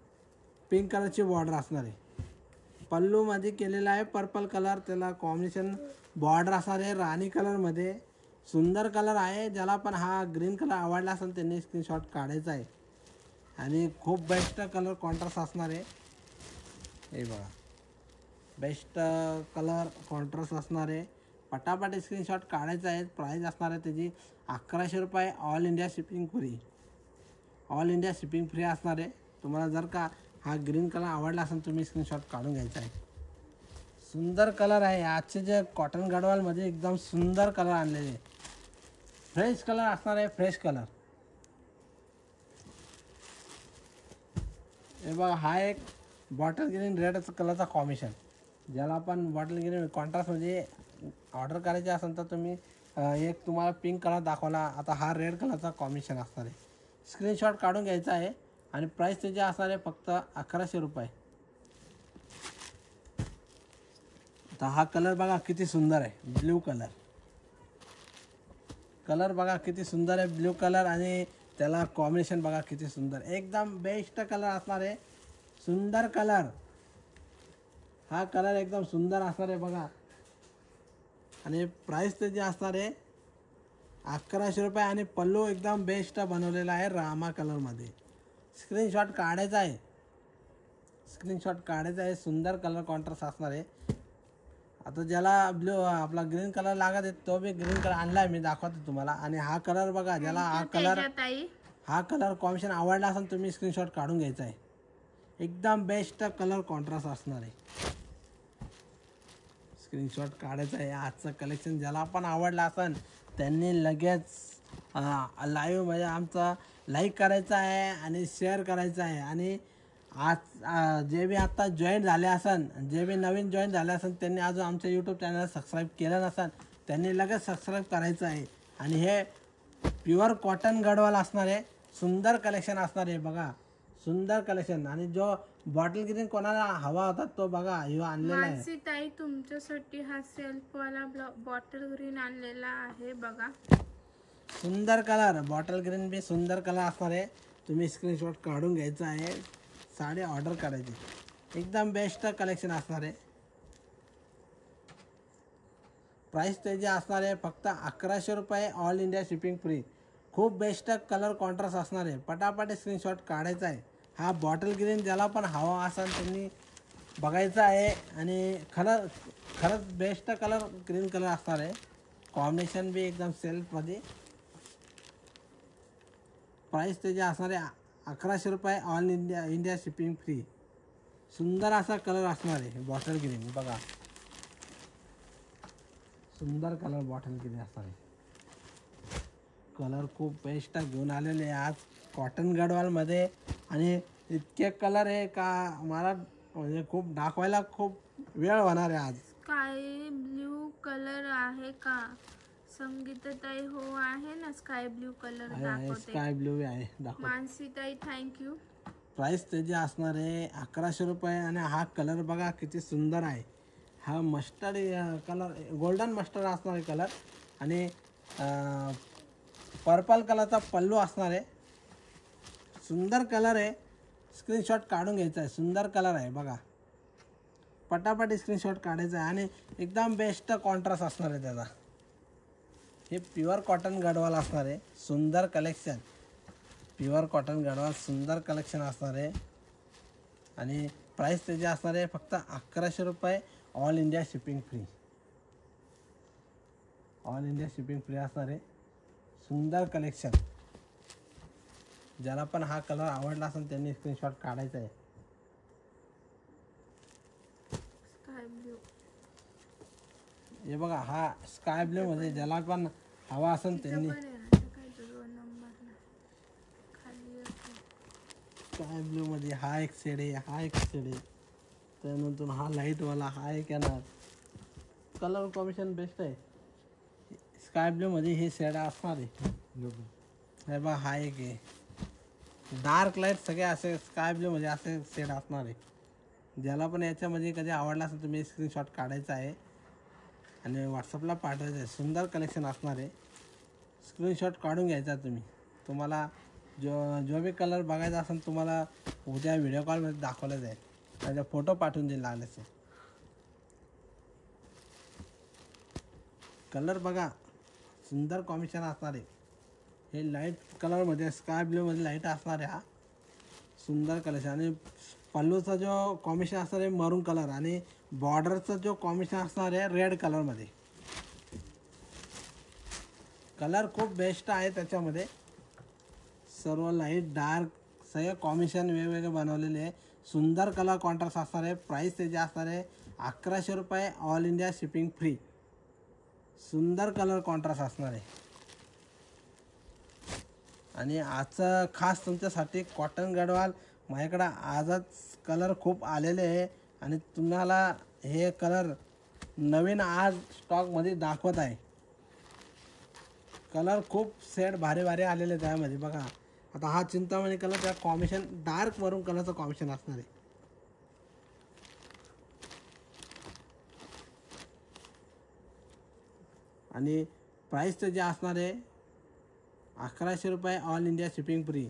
पिंक कलरची बॉर्डर असणार आहे. पल्लूमध्ये केलेला आहे पर्पल कलर, त्याला कॉम्बिनेशन बॉर्डर असणार आहे राणी कलरमध्ये. सुंदर कलर आहे. ज्याला पण हा ग्रीन कलर आवडला असेल त्यांनी स्क्रीनशॉट काढायचा आहे. आणि खूप बेस्ट कलर कॉन्ट्रास्ट असणार आहे. हे बघा बेस्ट कलर कॉन्ट्रास्ट असणार आहे. पटापट स्क्रीनशॉट काढायचा आहे. प्राईस असणार आहे त्याची 1100 रुपये. All India shipping free. All India shipping free असणार आहे. तुम्हाला जर का हा ग्रीन कलर आवडला असेल तुम्ही स्क्रीनशॉट काढून घ्यायचा आहे. सुंदर कलर आहे. आजचे जे कॉटन गडवालमध्ये एकदम सुंदर कलर आणलेले. फ्रेश कलर असणार आहे. Fresh colour. हे बघा हा एक बॉटल ग्रीन रेड कलरचा कॉम्बिनेशन. ज्याला आपण बॉटल ग्रीन कॉन्ट्रास्टमध्ये ऑर्डर करायचे असेल तर तुम्ही एक तुम्हाला पिंक कलर दाखवला. आता हा रेड कलरचा कॉम्बिनेशन असणार आहे. स्क्रीनशॉट काढून घ्यायचा आहे. आणि प्राईस त्याची असणार आहे फक्त 1100 रुपये. आता हा कलर बघा किती सुंदर आहे. Blue colour. कलर बघा किती सुंदर आहे ब्ल्यू कलर. आणि त्याला कॉम्बिनेशन बघा किती सुंदर. एकदम बेस्ट कलर असणार आहे. सुंदर कलर. हा कलर एकदम सुंदर असणार आहे बघा. आणि प्राईस त्याची असणार आहे 1100 रुपये. आणि पल्लू एकदम बेस्ट बनवलेला आहे रामा कलरमध्ये. स्क्रीनशॉट काढायचा आहे. स्क्रीनशॉट काढायचा आहे. सुंदर कलर कॉन्ट्रास्ट असणार आहे. आता ज्याला ब्ल्यू आपला ग्रीन कलर लागत आहे तो बी ग्रीन कलर आणला आहे मी दाखवतो तुम्हाला. आणि हा कलर बघा ज्याला हा कलर कॉम्बिनेशन आवडला असेल तुम्ही स्क्रीनशॉट काढून घ्यायचा आहे. एकदम बेस्ट कलर कॉन्ट्रास्ट असणार आहे. स्क्रीनशॉट काढायचा आहे. आजचं कलेक्शन ज्याला पण आवडलं असेल त्यांनी लगेच लाईव्ह म्हणजे आमचा लाईक करायचा आहे आणि शेअर करायचा आहे. आणि आज जे बी आत्ता जॉईन झाले असन, जे बी नवीन जॉईन झाले असन त्यांनी अजून आमच्या यूट्यूब चॅनल सबस्क्राईब केलं नसेल त्यांनी लगेच सबस्क्राईब करायचं आहे. आणि हे प्युअर कॉटन गडवाल असणार आहे. सुंदर कलेक्शन असणार आहे बघा. सुंदर कलेक्शन. आणि जो बॉटल ग्रीन कोणाला हवा होता तो बघा ह्यो आणलेला आहे. मानसी ताई तुमच्यासाठी हा सेल्फवाला बॉटल ग्रीन आणलेला आहे बघा. सुंदर कलर. बॉटल ग्रीन बी सुंदर कलर असणार आहे. तुम्ही स्क्रीनशॉट काढून घ्यायचा आहे. साडी ऑर्डर करायची. एकदम बेस्ट कलेक्शन असणार आहे. प्राईस त्याची असणार आहे फक्त 1100 रुपये. All India shipping free. खूप बेस्ट कलर कॉन्ट्रास्ट असणार आहे. पटापट स्क्रीनशॉट काढायचा आहे. हा बॉटल ग्रीन ज्याला पण हवा असेल त्यांनी बघायचं आहे. आणि खरंच बेस्ट कलर ग्रीन कलर असणार आहे. कॉम्बिनेशन बी एकदम सेल्फमध्ये. प्राईस त्याची असणार आहे 1100 रुपये. All India shipping free. सुंदर असा कलर असणार आहे बॉटल ग्रीन. बघा सुंदर कलर बॉटल ग्रीन असणार आहे. कलर खूप बेस्ट घेऊन आलेले आहे आज कॉटन गडवालमध्ये. आणि इतके कलर आहे का मला म्हणजे खूप दाखवायला खूप वेळ होणार आहे आज. स्काय ब्ल्यू कलर आहे का संगीताताई? हो आहे ना, स्काय ब्ल्यू कलर दाखवते. स्काय ब्ल्यू आहे दाखव. मानसीताई थँक्यू. प्राईस त्याची असणार आहे 1100 रुपये. आणि हा कलर बघा किती सुंदर आहे. हा मस्टर्ड कलर, गोल्डन मस्टर्ड असणार आहे कलर. आणि पर्पल कलरचा पल्लू असणार आहे. सुंदर कलर आहे. स्क्रीनशॉट काढून घ्यायचा आहे. सुंदर कलर आहे बघा. पटापट स्क्रीनशॉट काढायचा आहे. आणि एकदम बेस्ट कॉन्ट्रास्ट असणार आहे त्याचा. हे प्युअर कॉटन गडवाल असणार आहे. सुंदर कलेक्शन. प्युअर कॉटन गडवाल सुंदर कलेक्शन असणार आहे. आणि प्राईस त्याची असणार आहे फक्त 1100 रुपये. All India shipping free. All India shipping free असणार आहे. सुंदर कलेक्शन. ज्याला पण हा कलर आवडला असेल त्यांनी स्क्रीनशॉट काढायचा आहे. Sky blue. हे बघा हा स्काय ब्ल्यू मध्ये ज्याला पण हवा असेल त्यांनी स्काय ब्ल्यू मध्ये हा एक शेड आहे. हा एक शेड आहे. त्यानंतर हा लाईटवाला हा एक येणार. कलर कॉम्बिनेशन बेस्ट आहे. स्काय ब्ल्यू मध्ये हे शेड असणार आहे. हे बघा हा एक आहे. डार्क लाईट सगळे असे स्काय ब्ल्यू मध्ये असे शेड असणार आहे. ज्याला पण याच्यामध्ये कधी आवडला असेल तुम्ही स्क्रीनशॉट काढायचा आहे आणि व्हॉट्सअपला पाठवायचं आहे. सुंदर कलेक्शन असणार आहे. स्क्रीनशॉट काढून घ्यायचा तुम्ही. तुम्हाला जो बी कलर बघायचा असेल तुम्हाला उद्या व्हिडिओ कॉलमध्ये दाखवलं जाईल. त्याचा फोटो पाठवून देईल लागल्याचे. कलर बघा सुंदर कॉम्बिनेशन असणार आहे. हे लाईट कलरमध्ये स्काय ब्ल्यूमध्ये लाईट असणार आहे. हा सुंदर कलेक्शन. आणि पल्लूचा जो कॉम्बिनेशन असणार आहे मरून कलर. आणि बॉर्डरचा जो कॉम्बिनेशन असणार आहे रेड कलरमध्ये. कलर खूप बेस्ट आहे त्याच्यामध्ये. सर्व लाईट डार्क सगळे कॉम्बिनेशन वेगवेगळे बनवलेले आहे. सुंदर कलर कॉन्ट्रास्ट असणार आहे. प्राईस त्याची असणार आहे 1100 रुपये. All India shipping free. सुंदर कलर कॉन्ट्रास्ट असणार आहे. आणि आजचं खास तुमच्यासाठी कॉटन गडवाल माझ्याकडं आजच कलर खूप आलेले आहे. आणि तुम्हाला हे कलर नवीन आज स्टॉकमध्ये दाखवत आहे. कलर खूप सेट भारी भारी आलेले त्यामध्ये बघा. आता हा चिंतामणी कलर त्या कॉम्बिनेशन डार्क मरून कलरचं कॉम्बिनेशन असणार आहे. आणि प्राईस त्याची असणार आहे 1100 रुपये. All India shipping free.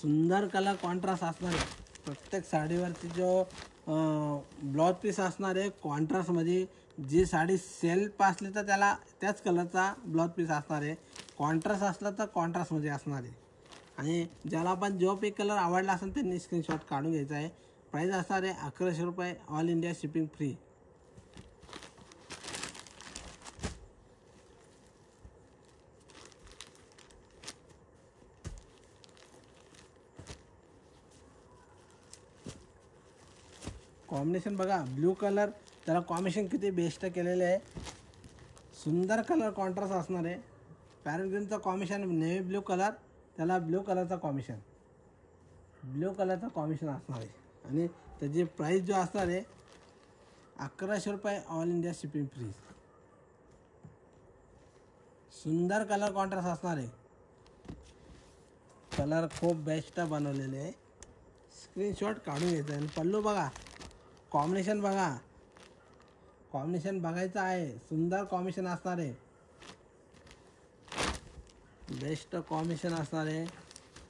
सुंदर कलर कॉन्ट्रास्ट असणार आहे. प्रत्येक साडीवरती जो ब्लाउज पीस असणार आहे कॉन्ट्रास्टमध्ये. जी साडी सेल्फ असली तर त्याला त्याच कलरचा ब्लाउज पीस असणार आहे. कॉन्ट्रास्ट असला तर कॉन्ट्रास्टमध्ये असणार आहे. आणि ज्याला पण जो पी कलर आवडला असेल त्यांनी स्क्रीनशॉट काढून घ्यायचा आहे. प्राईस असणार आहे 1100 रुपये. All India shipping free. Combination बघा ब्ल्यू कलर त्याला कॉम्बिनेशन किती बेस्ट केलेलं आहे. सुंदर कलर कॉन्ट्रास्ट असणार आहे. पॅरेट ग्रीनचं कॉम्बिनेशन नेव्ही ब्ल्यू कलर त्याला ब्ल्यू कलरचा कॉम्बिनेशन असणार आहे. आणि त्याची प्राईस जो असणार आहे 1100 रुपये. All India shipping free. सुंदर कलर कॉन्ट्रास्ट असणार आहे. कलर खूप बेस्ट बनवलेले आहे. स्क्रीनशॉट काढून घ्यायचा आहे. पल्लू बघा कॉम्बिनेशन बघा. कॉम्बिनेशन बघायचं आहे. सुंदर कॉम्बिनेशन असणार आहे. बेस्ट कॉम्बिनेशन असणार आहे.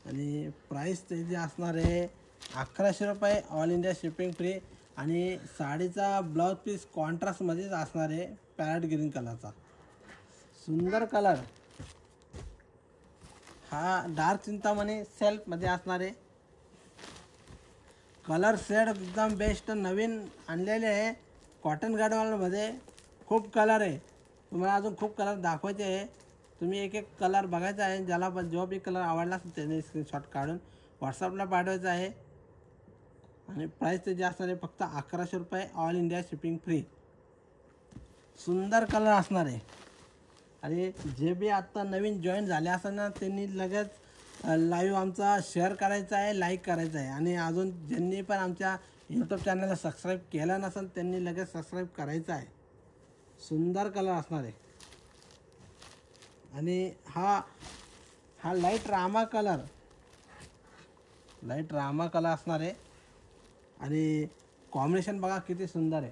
आणि प्राईस त्याची असणार आहे 1100 रुपये. All India shipping free. आणि साडीचा ब्लाउज पीस कॉन्ट्रास्टमध्येच असणार आहे पॅरेट ग्रीन कलरचा. सुंदर कलर. हा डार्क चिंतामणी सेल्फमध्ये असणार आहे. कलर शेड एकदम बेस्ट नवीन आणलेले आहे. कॉटन गडवालमध्ये खूप कलर आहे. तुम्हाला अजून खूप कलर दाखवायचे आहे. तुम्ही एक एक कलर बघायचा आहे. ज्याला पण जो बी कलर आवडला असेल त्याने स्क्रीनशॉट काढून व्हॉट्सअपला पाठवायचा आहे. आणि प्राईस त्याची असणार आहे फक्त 1100 रुपये. All India shipping free. सुंदर कलर असणार आहे. आणि जे बी आत्ता नवीन जॉईन झाले असेल ना त्यांनी लगेच लाईव्ह आमचा शेअर करायचा आहे, लाईक करायचा आहे. आणि अजून ज्यांनी पण आमच्या यूट्यूब चॅनलला सबस्क्राईब केलं नसेल त्यांनी लगेच सबस्क्राईब करायचं आहे. सुंदर कलर असणार आहे. आणि हा लाईट रामा कलर असणार आहे. आणि कॉम्बिनेशन बघा किती सुंदर आहे.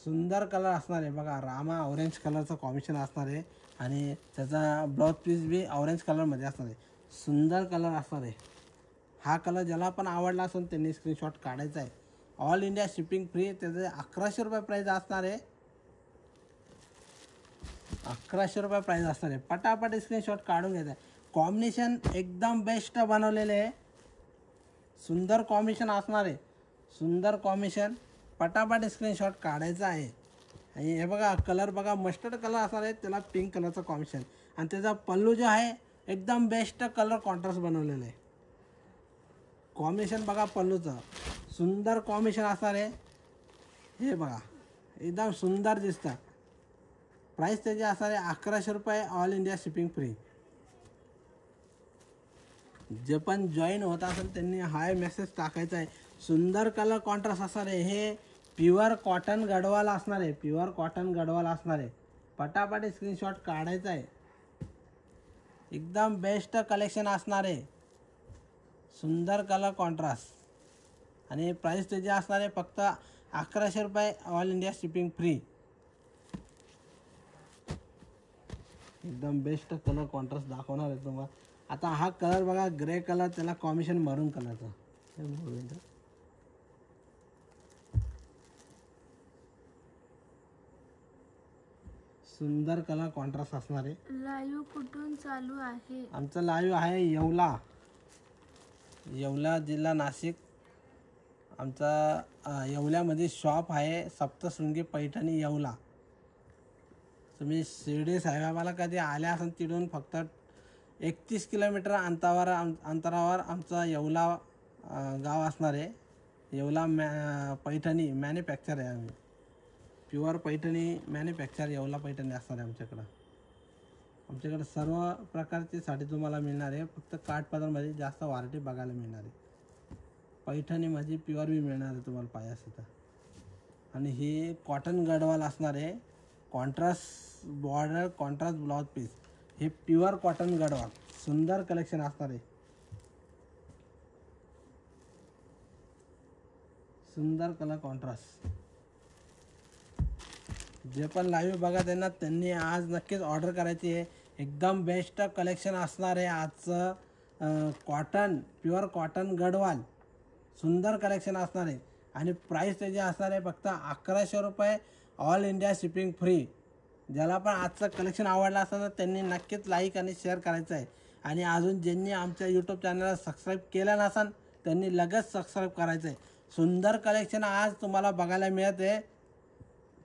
सुंदर कलर असणार आहे बघा. रामा ऑरेंज कलरचं कॉम्बिनेशन असणार आहे. आणि त्याचा ब्लाउज पीस बी ऑरेंज कलरमध्ये असणार आहे. सुंदर कलर असणार आहे. हा कलर ज्याला पण आवडला असेल त्यांनी स्क्रीनशॉट काढायचा आहे. All India shipping free. त्याचे 1100 रुपये प्राईज असणार आहे. 1100 रुपये प्राईज असणार आहे. पटापट स्क्रीनशॉट काढून घ्यायचा आहे. कॉम्बिनेशन एकदम बेस्ट बनवलेले आहे. सुंदर कॉम्बिनेशन असणार आहे. सुंदर कॉम्बिनेशन. पटापट स्क्रीनशॉट काढायचा आहे. आणि हे बघा कलर बघा मस्टर्ड कलर असणार आहे. त्याला पिंक कलरचं कॉम्बिनेशन. आणि त्याचा पल्लू जो आहे एकदम बेस्ट कलर कॉन्ट्रास्ट बनवलेलं आहे. कॉम्बिनेशन बघा पल्लूचं. सुंदर कॉम्बिनेशन असणार आहे. हे बघा एकदम सुंदर दिसतं. प्राईस त्याची असणार आहे 1100 रुपये. All India shipping free. जे पण जॉईन होत असेल त्यांनी हाय मेसेज टाकायचा आहे. सुंदर कलर कॉन्ट्रास्ट असणार आहे. हे प्युअर कॉटन गडवाल असणार आहे. प्युअर कॉटन गडवाल असणार आहे. पटापट स्क्रीनशॉट काढायचा आहे. एकदम बेस्ट कलेक्शन असणार आहे. सुंदर कलर कॉन्ट्रास्ट. आणि प्राईस त्याची असणार आहे फक्त 1100 रुपये. All India shipping free. एकदम बेस्ट कलर कॉन्ट्रास्ट दाखवणार आहे तुम्हाला. आता हा कलर बघा ग्रे कलर. त्याला कॉम्बिनेशन मरून कलरचा. सुंदर कलर कॉन्ट्रास्ट असणार आहे. लाईव्ह कुठून चालू आहे? आमचं लाईव्ह आहे येवला जिल्हा नाशिक. आमचा येवल्यामध्ये शॉप आहे. सप्तशृंगी पैठणी येवला. तुम्ही शिर्डी साईबाबाला कधी आल्या असाल तिथून फक्त 31 किलोमीटर अंतरावर आमचा येवला गाव असणार आहे. येवला पैठणी मॅन्युफॅक्चर आहे. आम्ही प्युअर पैठणी मॅन्युफॅक्चर येवला पैठणी असणार आहे आमच्याकडं. आमच्याकडे सर्व प्रकारची साडी तुम्हाला मिळणार आहे. फक्त काठपदरमध्ये जास्त व्हरायटी बघायला मिळणार आहे. पैठणीमध्ये प्युअर बी मिळणार आहे तुम्हाला पाहिजे असेल तर. आणि ही कॉटन गडवाल असणार आहे. Contrast border contrast blouse piece. हे प्युअर कॉटन गडवाल. सुंदर कलेक्शन असणार आहे. सुंदर कलर कॉन्ट्रास्ट. जे पण लाईव्ह बघा त्यांनी आज नक्कीच ऑर्डर करायची आहे. एकदम बेस्ट कलेक्शन असणार आहे आजचं. Cotton pure cotton Gadwal. सुंदर कलेक्शन असणार आहे. आणि प्राईस त्याची असणार आहे फक्त 1100 रुपये. All India shipping free. ज्याला पण आजचं कलेक्शन आवडलं असेल तर त्यांनी नक्कीच लाईक आणि शेअर करायचं आहे. आणि अजून ज्यांनी आमच्या यूट्यूब चॅनलला सबस्क्राईब केलं नसेल त्यांनी लगेच सबस्क्राईब करायचं आहे. सुंदर कलेक्शन आज तुम्हाला बघायला मिळते.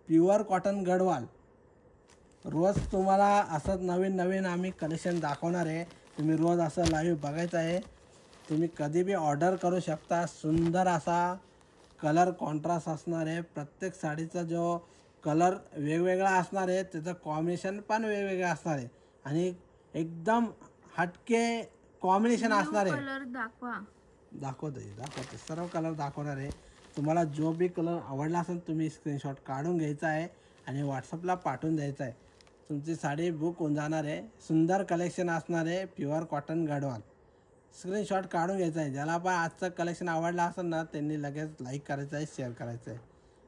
Pure cotton Gadwal. रोज तुम्हाला असंच नवीन आम्ही कलेक्शन दाखवणार आहे. तुम्ही रोज असं लाईव्ह बघायचं आहे. तुम्ही कधी बी ऑर्डर करू शकता. सुंदर असा कलर कॉन्ट्रास्ट असणार आहे. प्रत्येक साडीचा जो कलर वेगवेगळा असणार आहे त्याचं कॉम्बिनेशन पण वेगवेगळं असणार आहे. आणि एकदम हटके कॉम्बिनेशन असणार आहे. कलर दाखवते सर्व कलर दाखवणार आहे. तुम्हाला जो बी कलर आवडला असेल तुम्ही स्क्रीनशॉट काढून घ्यायचा आहे आणि व्हॉट्सअपला पाठवून द्यायचा आहे. तुमची साडी बुक होऊन जाणार आहे. सुंदर कलेक्शन असणार आहे. Pure cotton Gadwal. स्क्रीनशॉट काढून घ्यायचा आहे. ज्याला पण आजचं कलेक्शन आवडलं असेल ना त्यांनी लगेच लाईक करायचं आहे, शेअर करायचं आहे.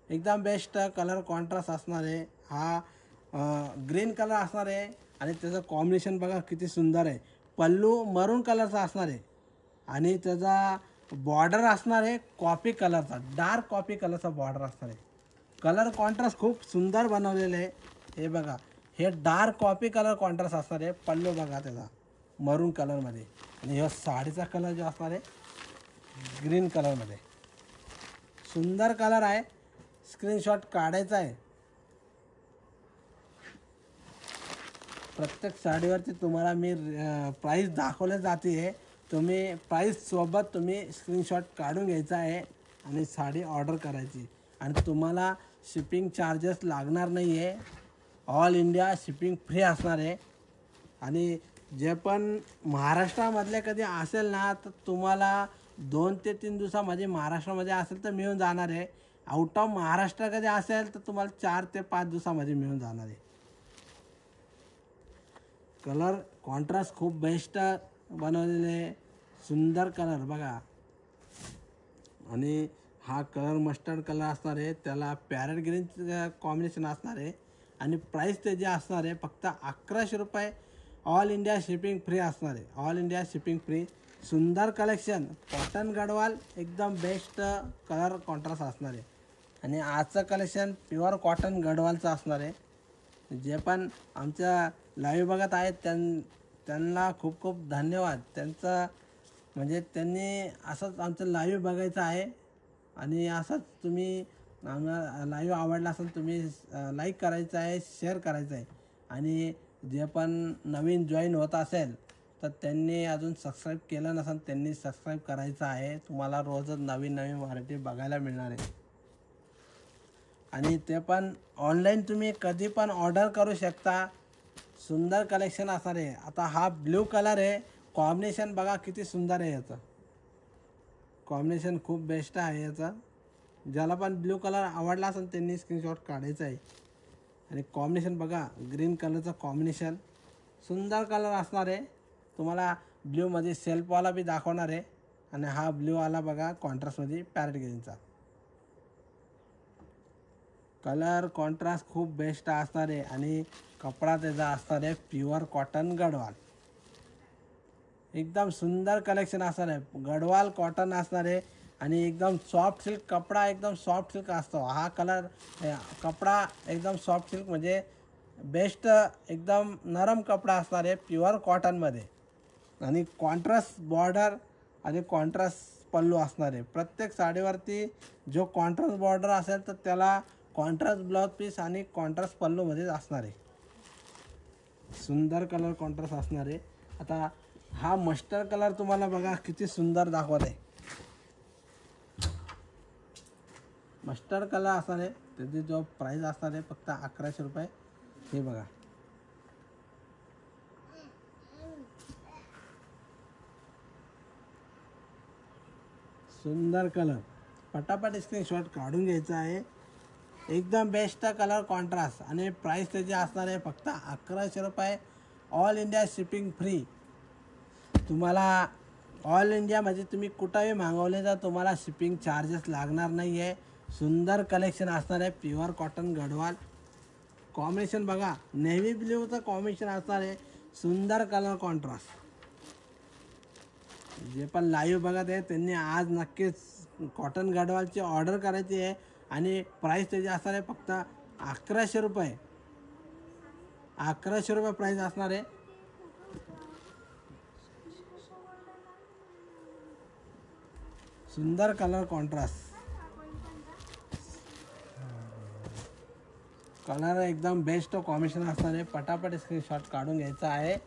एकदम बेस्ट कलर कॉन्ट्रास्ट असणार आहे. हा ग्रीन कलर असणार आहे. आणि त्याचं कॉम्बिनेशन बघा किती सुंदर आहे. पल्लू मरून कलरचा असणार आहे. आणि त्याचा बॉर्डर असणार आहे कॉफी कलरचा. डार्क कॉफी कलरचा बॉर्डर असणार आहे. कलर कॉन्ट्रास्ट खूप सुंदर बनवलेलं आहे. हे बघा हे डार्क कॉफी कलर कॉन्ट्रास्ट असणार आहे. पल्लू बघा त्याचा मरून कलरमध्ये. आणि ह्यो साडीचा कलर जो असणार आहे ग्रीन कलरमध्ये, सुंदर कलर आहे. स्क्रीनशॉट काढायचा आहे. प्रत्येक साडीवरती तुम्हाला मी प्राईस दाखवले जाते. तुम्ही प्राईससोबत तुम्ही स्क्रीनशॉट काढून घ्यायचा आहे आणि साडी ऑर्डर करायची. आणि तुम्हाला शिपिंग चार्जेस लागणार नाही आहे. ऑल इंडिया शिपिंग फ्री असणार आहे. आणि जे पण महाराष्ट्रामधले कधी असेल ना तर तुम्हाला 2 ते 3 दिवसामध्ये महाराष्ट्रामध्ये असेल तर मिळून जाणार आहे. आउट ऑफ महाराष्ट्र कधी असेल तर तुम्हाला 4 ते 5 दिवसामध्ये मिळून जाणार आहे. कलर कॉन्ट्रास्ट खूप बेस्ट बनवलेले, सुंदर कलर बघा. आणि हा कलर मस्टर्ड कलर असणार आहे, त्याला पॅरेट ग्रीन कॉम्बिनेशन असणार आहे. आणि प्राईस त्याची असणार आहे फक्त 1100 रुपये. ऑल इंडिया शिपिंग फ्री असणार आहे. All India shipping free. सुंदर कलेक्शन, कॉटन गडवाल एकदम बेस्ट कलर कॉन्ट्रास्ट असणार आहे. आणि आजचं कलेक्शन प्युअर कॉटन गडवालचं असणार आहे. जे पण आमच्या लाईव्ह बघत आहेत त्यांना खूप खूप धन्यवाद. त्यांचं म्हणजे त्यांनी असंच आमचं लाईव्ह बघायचं आहे. आणि असंच तुम्ही लाईव्ह आवडला असेल तुम्ही लाईक करायचं आहे, शेअर करायचं आहे. आणि जे पण नवीन जॉईन होत असेल तर त्यांनी अजून सबस्क्राईब केलं नसेल त्यांनी सबस्क्राईब करायचं आहे. तुम्हाला रोजच नवीन नवीन व्हरायटी बघायला मिळणार आहे. आणि ते पण ऑनलाईन तुम्ही कधी पण ऑर्डर करू शकता. सुंदर कलेक्शन असणार आहे. आता हा ब्ल्यू कलर आहे, कॉम्बिनेशन बघा किती सुंदर आहे. याचं कॉम्बिनेशन खूप बेस्ट आहे. याचं ज्याला पण ब्ल्यू कलर आवडला असेल त्यांनी स्क्रीनशॉट काढायचा आहे. आणि कॉम्बिनेशन बघा, ग्रीन कलरचं कॉम्बिनेशन सुंदर कलर असणार आहे. तुम्हाला ब्ल्यूमध्ये सेल्फवाला बी दाखवणार आहे. आणि हा ब्ल्यूवाला बघा कॉन्ट्रास्टमध्ये पॅरेट ग्रीनचा कलर कॉन्ट्रास्ट खूप बेस्ट असणार आहे. आणि कपडा त्याचा असणार आहे प्युअर कॉटन गडवाल. एकदम सुंदर कलेक्शन असणार आहे. गडवाल कॉटन असणार आहे. आणि एकदम सॉफ्ट सिल्क कपडा, एकदम सॉफ्ट सिल्क असतो हा कलर. कपडा एकदम सॉफ्ट सिल्क म्हणजे बेस्ट एकदम नरम कपडा असणार आहे प्युअर कॉटनमध्ये. आणि कॉन्ट्रास्ट बॉर्डर आणि कॉन्ट्रास्ट पल्लू असणार आहे. प्रत्येक साडीवरती जो कॉन्ट्रास्ट बॉर्डर असेल तर त्याला कॉन्ट्रास्ट ब्लाउज पीस आणि कॉन्ट्रास्ट पल्लूमध्येच असणार आहे. सुंदर कलर कॉन्ट्रास्ट असणार आहे. आता हा मस्टर्ड कलर तुम्हाला बघा किती सुंदर दाखवत आहे. मस्टर्ड कलर असणार आहे. त्याची जो प्राईस असणार आहे फक्त 1100 रुपये. हे बघा सुंदर कलर. पटापट स्क्रीनशॉट काढून घ्यायचा आहे. एकदम बेस्ट कलर कॉन्ट्रास्ट. आणि प्राईस त्याची असणार आहे फक्त 1100 रुपये. All India shipping free. तुम्हाला ऑल इंडियामध्ये तुम्ही कुठंही मागवले तर तुम्हाला शिपिंग चार्जेस लागणार नाही आहे. सुंदर कलेक्शन असणार आहे प्युअर कॉटन गडवाल. कॉम्बिनेशन बघा, नेव्ही ब्ल्यूचं कॉम्बिनेशन असणार आहे. सुंदर कलर कॉन्ट्रास्ट. जे पण लाईव्ह बघत आहे त्यांनी आज नक्कीच कॉटन गडवालची ऑर्डर करायची आहे. आणि प्राईस त्याची असणार आहे फक्त 1100 रुपये. 1100 रुपये प्राईस असणार आहे. सुंदर कलर कॉन्ट्रास्ट. कलर एकदम बेस्ट कॉम्बिनेशन असणार आहे. पटापट स्क्रीनशॉट काढून घ्यायचा आहे.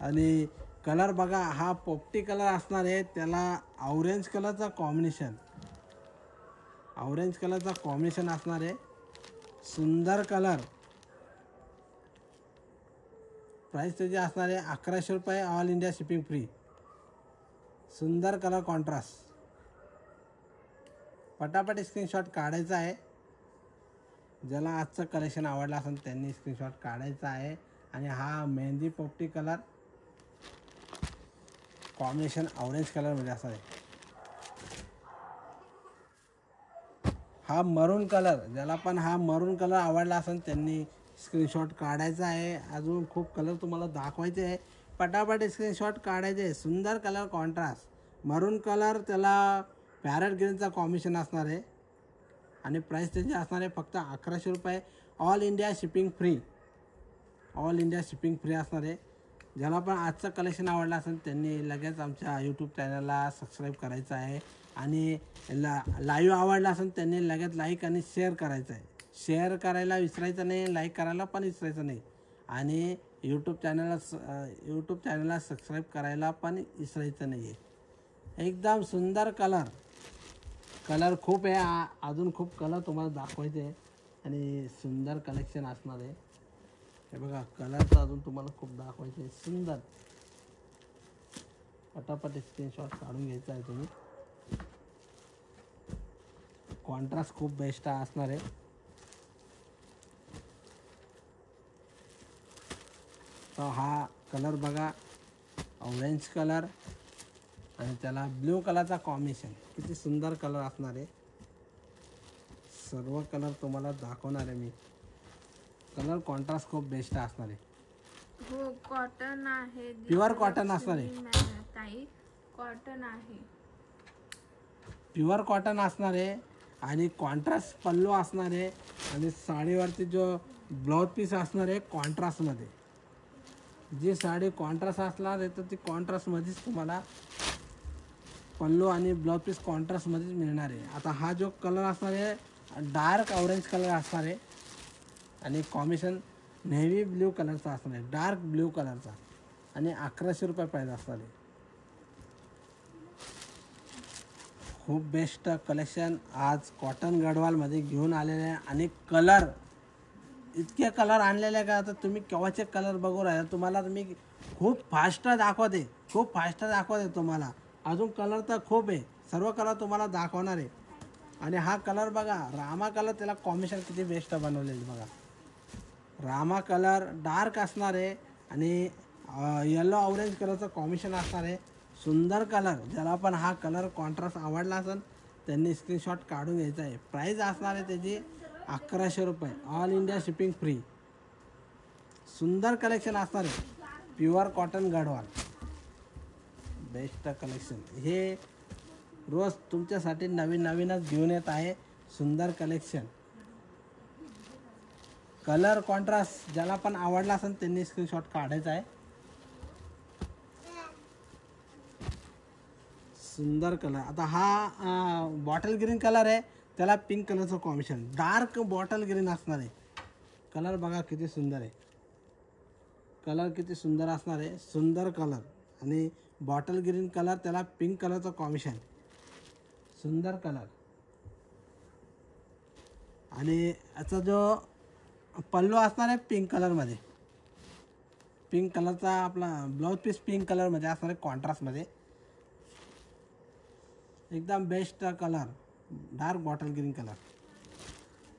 आणि कलर बघा, हा पोपटी कलर असणार आहे. त्याला ऑरेंज कलरचा कॉम्बिनेशन, ऑरेंज कलरचा कॉम्बिनेशन असणार आहे. सुंदर कलर. प्राईस त्याची असणार आहे 1100 रुपये. All India shipping free. सुंदर कलर कॉन्ट्रास्ट. पटापट स्क्रीनशॉट काढायचा आहे. ज्याला आजचं कलेक्शन आवडलं असेल त्यांनी स्क्रीनशॉट काढायचा आहे. आणि हा मेहंदी पोपटी कलर कॉम्बिनेशन ऑरेंज कलरमध्ये असणार आहे. हा मरून कलर, ज्याला पण हा मरून कलर आवडला असेल त्यांनी स्क्रीनशॉट काढायचा आहे. अजून खूप कलर तुम्हाला दाखवायचे आहे. पटापट स्क्रीनशॉट काढायचे. सुंदर कलर कॉन्ट्रास्ट. मरून कलर त्याला पॅरेट ग्रीनचा कॉम्बिनेशन असणार आहे. आणि प्राईस त्याची असणार आहे फक्त 1100 रुपये. All India shipping free. All India shipping free असणार आहे. ज्याला पण आजचं कलेक्शन आवडलं असेल त्यांनी लगेच आमच्या यूट्यूब चॅनलला सबस्क्राईब करायचं आहे आणि लाईव्ह आवडला असेल त्यांनी लगेच लाईक आणि शेअर करायचं आहे. शेअर करायला विसरायचं नाही, लाईक करायला पण विसरायचं नाही आणि यूट्यूब चॅनलला सबस्क्राईब करायला पण विसरायचं नाही आहे. एकदम सुंदर कलर खूप आहे, अजून खूप कलर तुम्हाला दाखवायचे आहे आणि सुंदर कलेक्शन असणार आहे. हे बघा कलरचं अजून तुम्हाला खूप दाखवायचे आहे. सुंदर पटापट स्क्रीनशॉट काढून घ्यायचा आहे तुम्ही. कॉन्ट्रास्ट खूप बेस्ट असणार आहे. तर हा कलर बघा, ऑरेंज कलर आणि त्याला ब्ल्यू कलरचा कॉम्बिनेशन, किती सुंदर कलर असणार आहे. सर्व कलर तुम्हाला दाखवणार आहे मी. कलर कॉन्ट्रास्ट खूप बेस्ट असणार आहे. हो कॉटन आहे, प्युअर कॉटन असणार आहे. ताई कॉटन आहे, प्युअर कॉटन असणार आहे आणि कॉन्ट्रास्ट पल्लू असणार आहे आणि साडीवरती जो ब्लाउज पीस असणार आहे कॉन्ट्रास्टमध्ये. जी साडी कॉन्ट्रास्ट असणार आहे तर ती कॉन्ट्रास्टमध्येच तुम्हाला पल्लू आणि ब्लाउज पीस कॉन्ट्रास्टमध्येच मिळणार आहे. आता हा जो कलर असणार आहे डार्क ऑरेंज कलर असणार आहे आणि कॉम्बिनेशन नेव्ही ब्ल्यू कलरचा असणार आहे, डार्क ब्ल्यू कलरचा आणि 1100 रुपये प्राईस असणार आहे. खूप बेस्ट कलेक्शन आज कॉटन गडवालमध्ये घेऊन आलेले आहे आणि कलर इतके कलर आणलेले आहे का आता तुम्ही केव्हाचे कलर बघू राहिले. तुम्हाला मी खूप फास्ट दाखवते तुम्हाला. अजून कलर तर खूप आहे, सर्व कलर तुम्हाला दाखवणार आहे. आणि हा कलर बघा रामा कलर, त्याला कॉम्बिनेशन किती बेस्ट बनवलेलं बघा. रामा कलर डार्क असणार आहे आणि येलो ऑरेंज कलरचं कॉम्बिनेशन असणार आहे. सुंदर कलर. ज्याला पण हा कलर कॉन्ट्रास्ट आवडला असेल त्यांनी स्क्रीनशॉट काढून घ्यायचा आहे. प्राईस असणार आहे त्याची 1100 रुपये, ऑल इंडिया शिपिंग फ्री. सुंदर कलेक्शन असणार आहे, pure cotton Gadwal, best collection. हे रोज तुमच्यासाठी नवीनच घेऊन येत आहे सुंदर कलेक्शन. कलर कॉन्ट्रास्ट ज्याला पण आवडला असेल त्यांनी स्क्रीनशॉट काढायचा आहे. सुंदर कलर. आता हा बॉटल ग्रीन कलर आहे, त्याला पिंक कलरचं कॉम्बिनेशन, डार्क बॉटल ग्रीन असणार आहे. कलर बघा किती सुंदर आहे, कलर किती सुंदर असणार आहे. सुंदर कलर आणि बॉटल ग्रीन कलर, त्याला पिंक कलरचं कॉम्बिनेशन, सुंदर कलर. आणि याचा जो पल्लू असणार आहे पिंक कलरमध्ये, पिंक कलरचा आपला ब्लाउज पीस पिंक कलरमध्ये असणार आहे कॉन्ट्रास्टमध्ये. एकदम best colour, dark bottle green colour.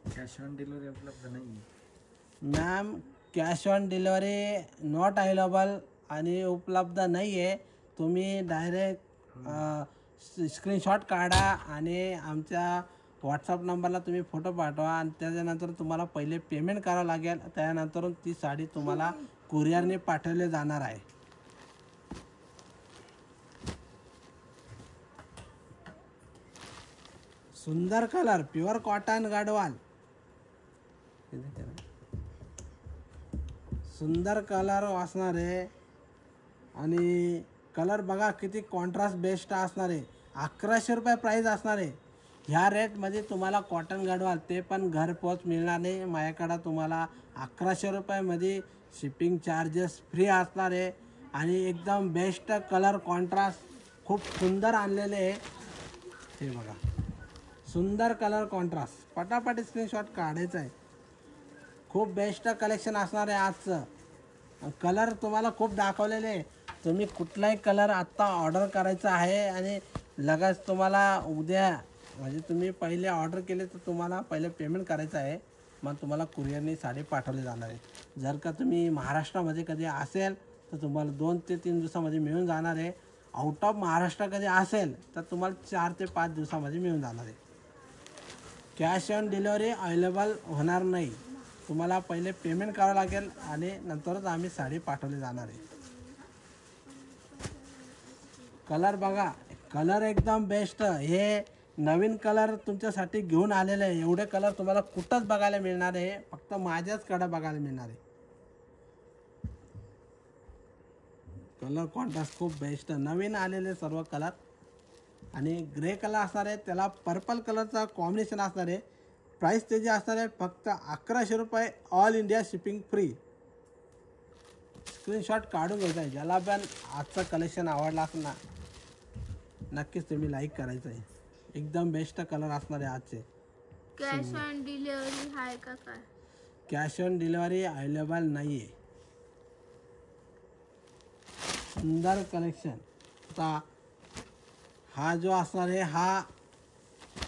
Cash on delivery उपलब्ध नाही ma'am, cash on delivery not available आणि उपलब्ध नाही आहे. तुम्ही डायरेक्ट स्क्रीनशॉट काढा आणि आमच्या व्हॉट्सअप नंबरला तुम्ही फोटो पाठवा आणि त्याच्यानंतर तुम्हाला पहिले पेमेंट करावं लागेल. त्यानंतर ती साडी तुम्हाला कुरिअरने पाठवली जाणार आहे. सुंदर कलर, प्युअर कॉटन गडवाल, सुंदर कलर असणार आहे. आणि कलर बघा किती कॉन्ट्रास्ट बेस्ट असणार आहे. 1100 रुपये प्राईस असणार आहे. ह्या रेटमध्ये तुम्हाला कॉटन गडवाल ते पण घरपोच मिळणार नाही. माझ्याकडं तुम्हाला 1100 रुपयामध्ये शिपिंग चार्जेस फ्री असणार आहे. आणि एकदम बेस्ट कलर कॉन्ट्रास्ट खूप सुंदर आणलेले आहे. हे बघा सुंदर कलर कॉन्ट्रास्ट, पटापट स्क्रीनशॉट काढायचा आहे. खूप बेस्ट कलेक्शन असणार आहे आजचं. कलर तुम्हाला खूप दाखवलेले आहे. तुम्ही कुठलाही कलर आत्ता ऑर्डर करायचा आहे आणि लगेच तुम्हाला उद्या, म्हणजे तुम्ही पहिले ऑर्डर केले तर तुम्हाला पहिले पेमेंट करायचं आहे, मग तुम्हाला कुरिअरने साडी पाठवली जाणार आहे. जर का तुम्ही महाराष्ट्रामध्ये कधी असेल तर तुम्हाला 2 ते 3 दिवसामध्ये मिळून जाणार आहे. आउट ऑफ महाराष्ट्र कधी असेल तर तुम्हाला 4 ते 5 दिवसामध्ये मिळून जाणार आहे. कॅश ऑन डिलिव्हरी अवेलेबल होणार नाही. तुम्हाला पहिले पेमेंट करावं लागेल आणि नंतरच आम्ही साडी पाठवली जाणार आहे. कलर बघा, कलर एकदम बेस्ट. हे नवीन कलर तुमच्यासाठी घेऊन आलेले आहे. एवढे कलर तुम्हाला कुठंच बघायला मिळणार आहे, फक्त माझ्याचकडे बघायला मिळणार आहे. कलर कॉन्ट्रास्ट खूप बेस्ट, नवीन आलेले सर्व कलर. आणि ग्रे कलर असणार आहे, त्याला पर्पल कलरचा कॉम्बिनेशन असणार आहे. प्राईस त्याची असणार आहे फक्त 1100 रुपये, all India shipping free. Screenshot काढून घ्यायचा आहे. ज्याला पण आजचं कलेक्शन आवडलं असेल ना, नक्कीच तुम्ही लाईक करायचं आहे. एकदम बेस्ट कलर असणार आहे आजचे. कॅश ऑन डिलिव्हरी आहे का काय? कॅश ऑन डिलिव्हरी अवेलेबल नाही आहे. सुंदर कलेक्शन. आता हा जो असणार आहे हा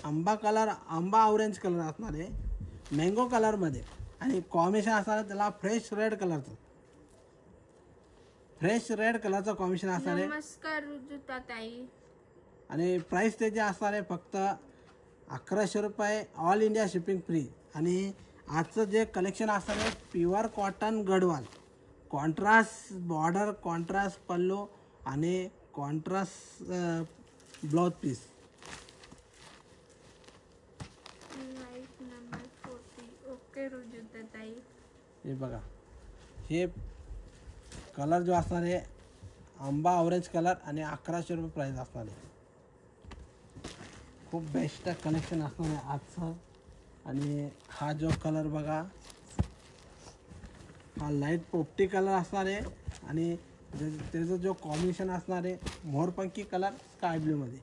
आंबा ऑरेंज कलर असणार आहे, मँगो कलरमध्ये. आणि कॉम्बिनेशन असणार आहे त्याला फ्रेश रेड कलरचं. फ्रेश रेड कलरचं कॉम्बिनेशन असणार आहे. नमस्कार रुजुता ताई. आणि प्राईस त्याची असणार आहे फक्त 1100 रुपये, ऑल इंडिया शिपिंग फ्री. आणि आजचं जे कलेक्शन असणार आहे pure cotton Gadwal, contrast border, contrast pallu आणि contrast blouse piece. Like number 40. Okay Rujuta ताई. हे बघा, हे कलर जो असणार आहे आंबा ऑरेंज कलर आणि 1100 रुपये प्राईस असणार आहे. खूप बेस्ट कलेक्शन असणार आहे आजचं. आणि हा जो कलर बघा, हा लाईट पोपटी कलर असणार आहे. आणि त्याचं जो कॉम्बिनेशन असणार आहे मोरपंखी कलर स्काय ब्ल्यूमध्ये.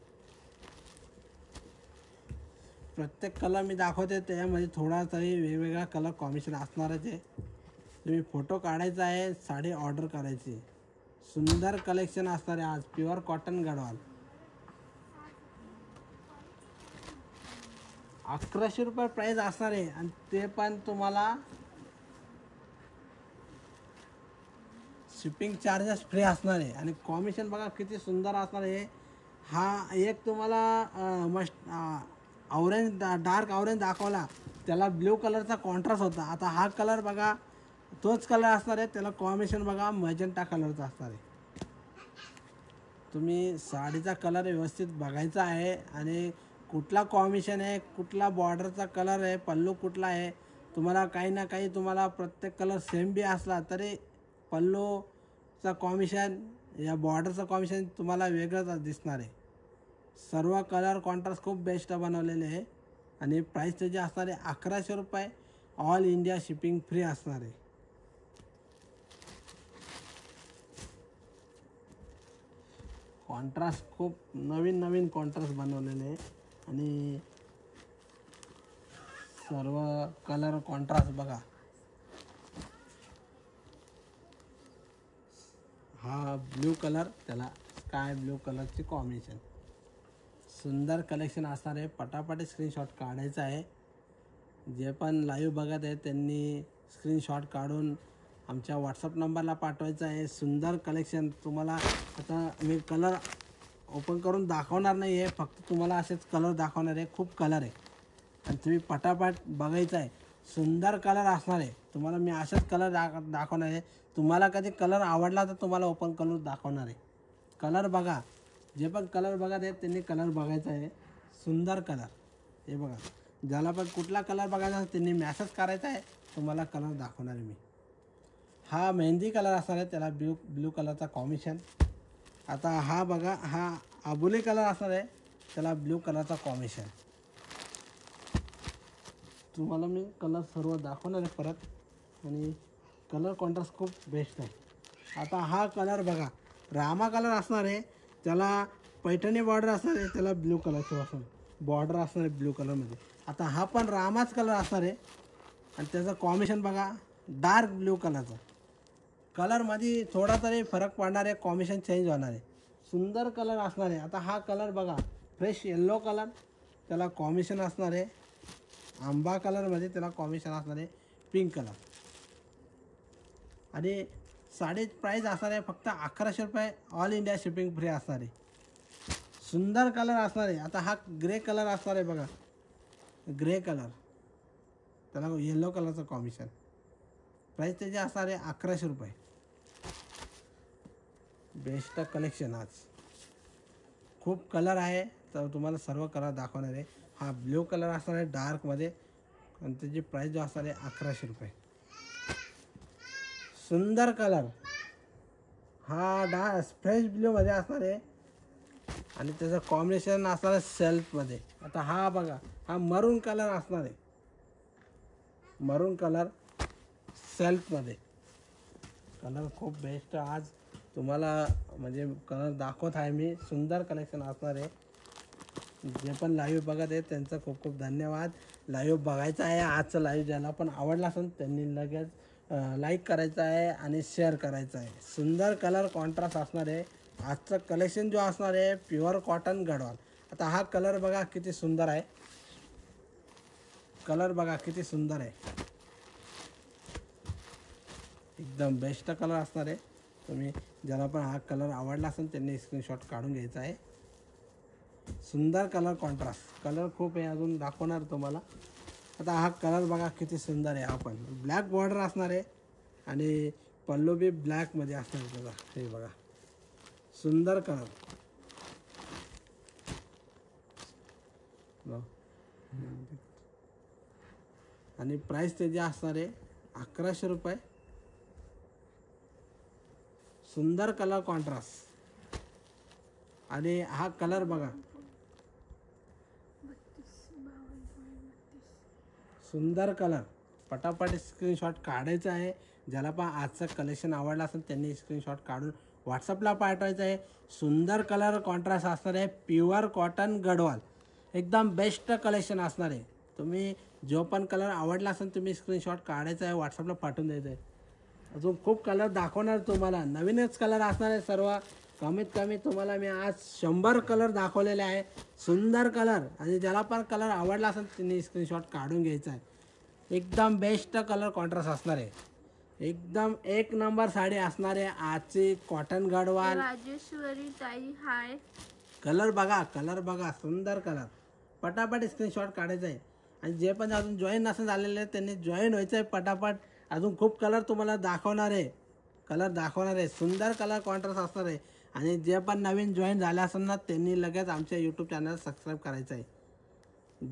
प्रत्येक कलर मी दाखवते त्यामध्ये थोडा तरी वेगवेगळा कलर कॉम्बिनेशन असणारच आहे. तुम्ही फोटो काढायचा आहे, साडी ऑर्डर करायची. सुंदर कलेक्शन असणार आहे आज, प्युअर कॉटन गडवाल. 1100 रुपये प्राईस असणार आहे. आणि ते पण तुम्हाला शिपिंग चार्जेस फ्री असणार आहे. आणि कॉम्बिनेशन बघा किती सुंदर असणार आहे. हा एक तुम्हाला मस्त ऑरेंज, डार्क ऑरेंज दाखवला, त्याला ब्ल्यू कलरचा कॉन्ट्रास्ट होता. आता हा कलर बघा, तोच कलर असणार आहे, त्याला कॉम्बिनेशन बघा मॅजेंटा कलरचा असणार आहे. तुम्ही साडीचा कलर व्यवस्थित बघायचा आहे. आणि कुठला कॉम्बिनेशन आहे, कुठला बॉर्डरचा कलर आहे, पल्लू कुठला आहे. तुम्हाला काही ना काही तुम्हाला प्रत्येक कलर सेम बी असला तरी पल्लूचा कॉम्बिनेशन या बॉर्डरचं कॉम्बिनेशन तुम्हाला वेगळंच दिसणार आहे. सर्व कलर कॉन्ट्रास्ट खूप बेस्ट बनवलेले आहे. आणि प्राईस त्याची असणार आहे 1100 रुपये, ऑल इंडिया शिपिंग फ्री असणार आहे. कॉन्ट्रास्ट खूप नवीन कॉन्ट्रास्ट बनवलेले आहे. आणि सर्व कलर कॉन्ट्रास्ट बघा. हा ब्ल्यू कलर, त्याला स्काय ब्ल्यू कलरची कॉम्बिनेशन. सुंदर कलेक्शन असणार आहे. पटापट स्क्रीनशॉट काढायचा आहे. जे पण लाईव्ह बघत आहे त्यांनी स्क्रीनशॉट काढून आमच्या व्हॉट्सअप नंबरला पाठवायचं आहे. सुंदर कलेक्शन. तुम्हाला आता मी कलर ओपन करून दाखवणार नाही आहे, फक्त तुम्हाला असेच कलर दाखवणार आहे. खूप कलर आहे आणि तुम्ही पटापट बघायचं आहे. सुंदर कलर असणार आहे. तुम्हाला मी असेच कलर दाखवणार आहे. तुम्हाला कधी कलर आवडला तर तुम्हाला ओपन करून दाखवणार आहे. कलर बघा, जे पण कलर बघत आहेत त्यांनी कलर बघायचा आहे. सुंदर कलर. हे बघा, ज्याला पण कुठला कलर बघायचा असेल त्यांनी मॅसेज करायचा आहे, तुम्हाला कलर दाखवणार आहे मी. हा मेहंदी कलर असणार आहे, त्याला ब्ल्यू कलरचा कॉम्बिनेशन. आता हा बघा, हा आबोली कलर असणार आहे, त्याला ब्ल्यू कलरचा कॉम्बिनेशन. तुम्हाला मी कलर सर्व दाखवणार आहे परत. आणि कलर कॉन्ट्रास्ट खूप बेस्ट आहे. आता हा कलर बघा, रामा कलर असणार आहे, त्याला पैठणी बॉर्डर असणार आहे, त्याला ब्ल्यू कलरचं असणार बॉर्डर असणार आहे ब्ल्यू कलरमध्ये. आता हा पण रामाच कलर असणार आहे आणि त्याचं कॉम्बिनेशन बघा डार्क ब्ल्यू कलरचं. कलरमध्ये थोडा तरी फरक पडणार आहे, कॉम्बिनेशन चेंज होणार आहे. सुंदर कलर असणार आहे. आता हा कलर बघा, फ्रेश येल्लो कलर, त्याला कॉम्बिनेशन असणार आहे. आंबा कलरमध्ये त्याला कॉम्बिनेशन असणार आहे पिंक कलर. आणि साडी प्राईस असणार आहे फक्त 1100 रुपये, ऑल इंडिया शिपिंग फ्री असणार आहे. सुंदर कलर असणार आहे. आता हा ग्रे कलर असणार आहे बघा, ग्रे कलर, त्याला येल्लो कलरचं कॉम्बिनेशन. प्राईस त्याची असणार आहे 1100 रुपये. बेस्ट कलेक्शन आज. खूप कलर आहे तर तुम्हाला सर्व कलर दाखवणार आहे. हा ब्ल्यू कलर असणार आहे डार्कमध्ये आणि त्याची प्राईस जो असणार आहे 1100 रुपये. सुंदर कलर. हा फ्रेश ब्ल्यूमध्ये असणार आहे आणि त्याचं कॉम्बिनेशन असणार आहे सेल्फमध्ये. आता हा बघा, हा मरून कलर असणार आहे, मरून कलर सेल्फमध्ये. कलर खूप बेस्ट आज तुम्हाला म्हणजे कलर दाखवत आहे मी. सुंदर कलेक्शन असणार आहे. जे पण लाईव्ह बघत आहे त्यांचं खूप खूप धन्यवाद. लाईव्ह बघायचं आहे आजचं लाईव्ह. ज्याला पण आवडला असेल त्यांनी लगेच लाईक करायचं आहे आणि शेअर करायचं आहे. सुंदर कलर कॉन्ट्रास्ट असणार आहे. आजचं कलेक्शन जो असणार आहे प्युअर कॉटन गडवाल. आता हा कलर बघा किती सुंदर आहे, कलर बघा किती सुंदर आहे, एकदम बेस्ट कलर असणार आहे. तुम्ही ज्याला पण हा कलर आवडला असेल त्यांनी स्क्रीनशॉट काढून घ्यायचा आहे. सुंदर कलर कॉन्ट्रास्ट, कलर खूप आहे अजून दाखवणार तुम्हाला. आता हा कलर बघा किती सुंदर आहे. हा पण ब्लॅक बॉर्डर असणार आहे आणि पल्लू बी ब्लॅकमध्ये असणार आहे. बघा हे बघा सुंदर कलर. आणि प्राईस त्याची असणार आहे 1100 रुपये. सुंदर कलर कॉन्ट्रास्ट आणि हा कलर बघा सुंदर कलर. पटापट स्क्रीनशॉट काढायचा आहे. ज्याला पण आजचं कलेक्शन आवडलं असेल त्यांनी स्क्रीनशॉट काढून व्हॉट्सअपला पाठवायचं आहे. सुंदर कलर कॉन्ट्रास्ट असणार आहे. प्युअर कॉटन गडवाल एकदम बेस्ट कलेक्शन असणार आहे. तुम्ही जो पण कलर आवडला असेल तुम्ही स्क्रीनशॉट काढायचा आहे, व्हॉट्सअपला पाठवून द्यायचं आहे. अजून खूप कलर दाखवणार तुम्हाला. नवीनच कलर असणार आहे सर्व. कमीत कमी तुम्हाला मी आज 100 कलर दाखवलेले आहे. सुंदर कलर. आणि ज्याला पण कलर आवडला असेल त्यांनी स्क्रीनशॉट काढून घ्यायचा आहे. एकदम बेस्ट कलर कॉन्ट्रास्ट असणार आहे. एकदम एक नंबर साडी असणार आहे आजची कॉटन गडवाल. राजेश्वरी ताई हाय. कलर बघा, कलर बघा, सुंदर कलर. पटापट स्क्रीनशॉट काढायचा आहे. आणि जे पण अजून जॉईन नसेल झालेले आहे त्यांनी जॉईन व्हायचं आहे पटापट. अजून खूप कलर तुम्हाला दाखवणार आहे, कलर दाखवणार आहे. सुंदर कलर कॉन्ट्रास्ट असणार आहे. आणि जे पण नवीन जॉईन झाले असेल ना त्यांनी लगेच आमच्या यूट्यूब चॅनल सबस्क्राईब करायचं आहे.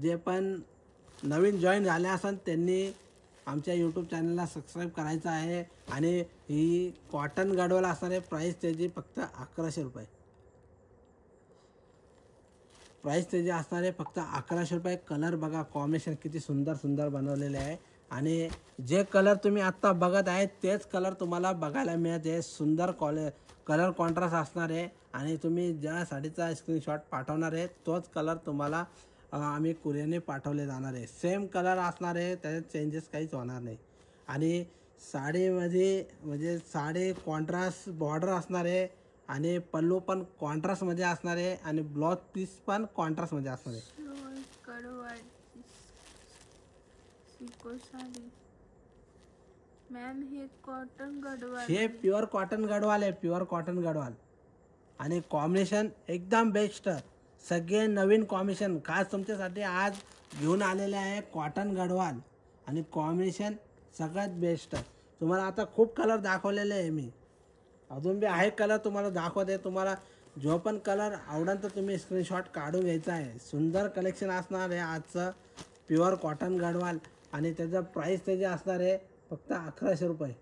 जे पण नवीन जॉईन झाले असेल त्यांनी आमच्या यूट्यूब चॅनलला सबस्क्राईब करायचं आहे. आणि ही कॉटन गडवाल असणार आहे. प्राईस त्याची फक्त 1100 रुपये. प्राईस त्याची असणार आहे फक्त 1100 रुपये. कलर बघा कॉम्बिनेशन किती सुंदर सुंदर बनवलेले आहे. आणि जे कलर तुम्ही आत्ता बघत आहे तेच कलर तुम्हाला बघायला मिळत आहे. सुंदर कलर कॉन्ट्रास्ट असणार आहे. आणि तुम्ही ज्या साडीचा स्क्रीनशॉट पाठवणार आहे तोच कलर तुम्हाला आम्ही कुरिअरने पाठवले जाणार आहे. सेम कलर असणार आहे, त्याच्यात चेंजेस काहीच होणार नाही. आणि साडीमध्ये म्हणजे साडी कॉन्ट्रास्ट बॉर्डर असणार आहे आणि पल्लू पण कॉन्ट्रास्टमध्ये असणार आहे आणि ब्लाउज पीस पण कॉन्ट्रास्टमध्ये असणार आहे. मॅम हे कॉटन गडवाल, हे प्युअर कॉटन गडवाल आहे, प्युअर कॉटन गडवाल. आणि कॉम्बिनेशन एकदम बेस्ट. सगळे नवीन कॉम्बिनेशन खास तुमच्यासाठी आज घेऊन आलेले आहे कॉटन गडवाल. आणि कॉम्बिनेशन सगळ्यात बेस्ट. तुम्हाला आता खूप कलर दाखवलेले आहे मी, अजून बी आहे कलर तुम्हाला दाखवते. तुम्हाला जो पण कलर आवडेल तर तुम्ही स्क्रीनशॉट काढून घ्यायचा आहे. सुंदर कलेक्शन असणार आहे आजचं प्युअर कॉटन गडवाल. आणि त्याचं प्राईस त्याचे असणार आहे फक्त 1100 रुपये.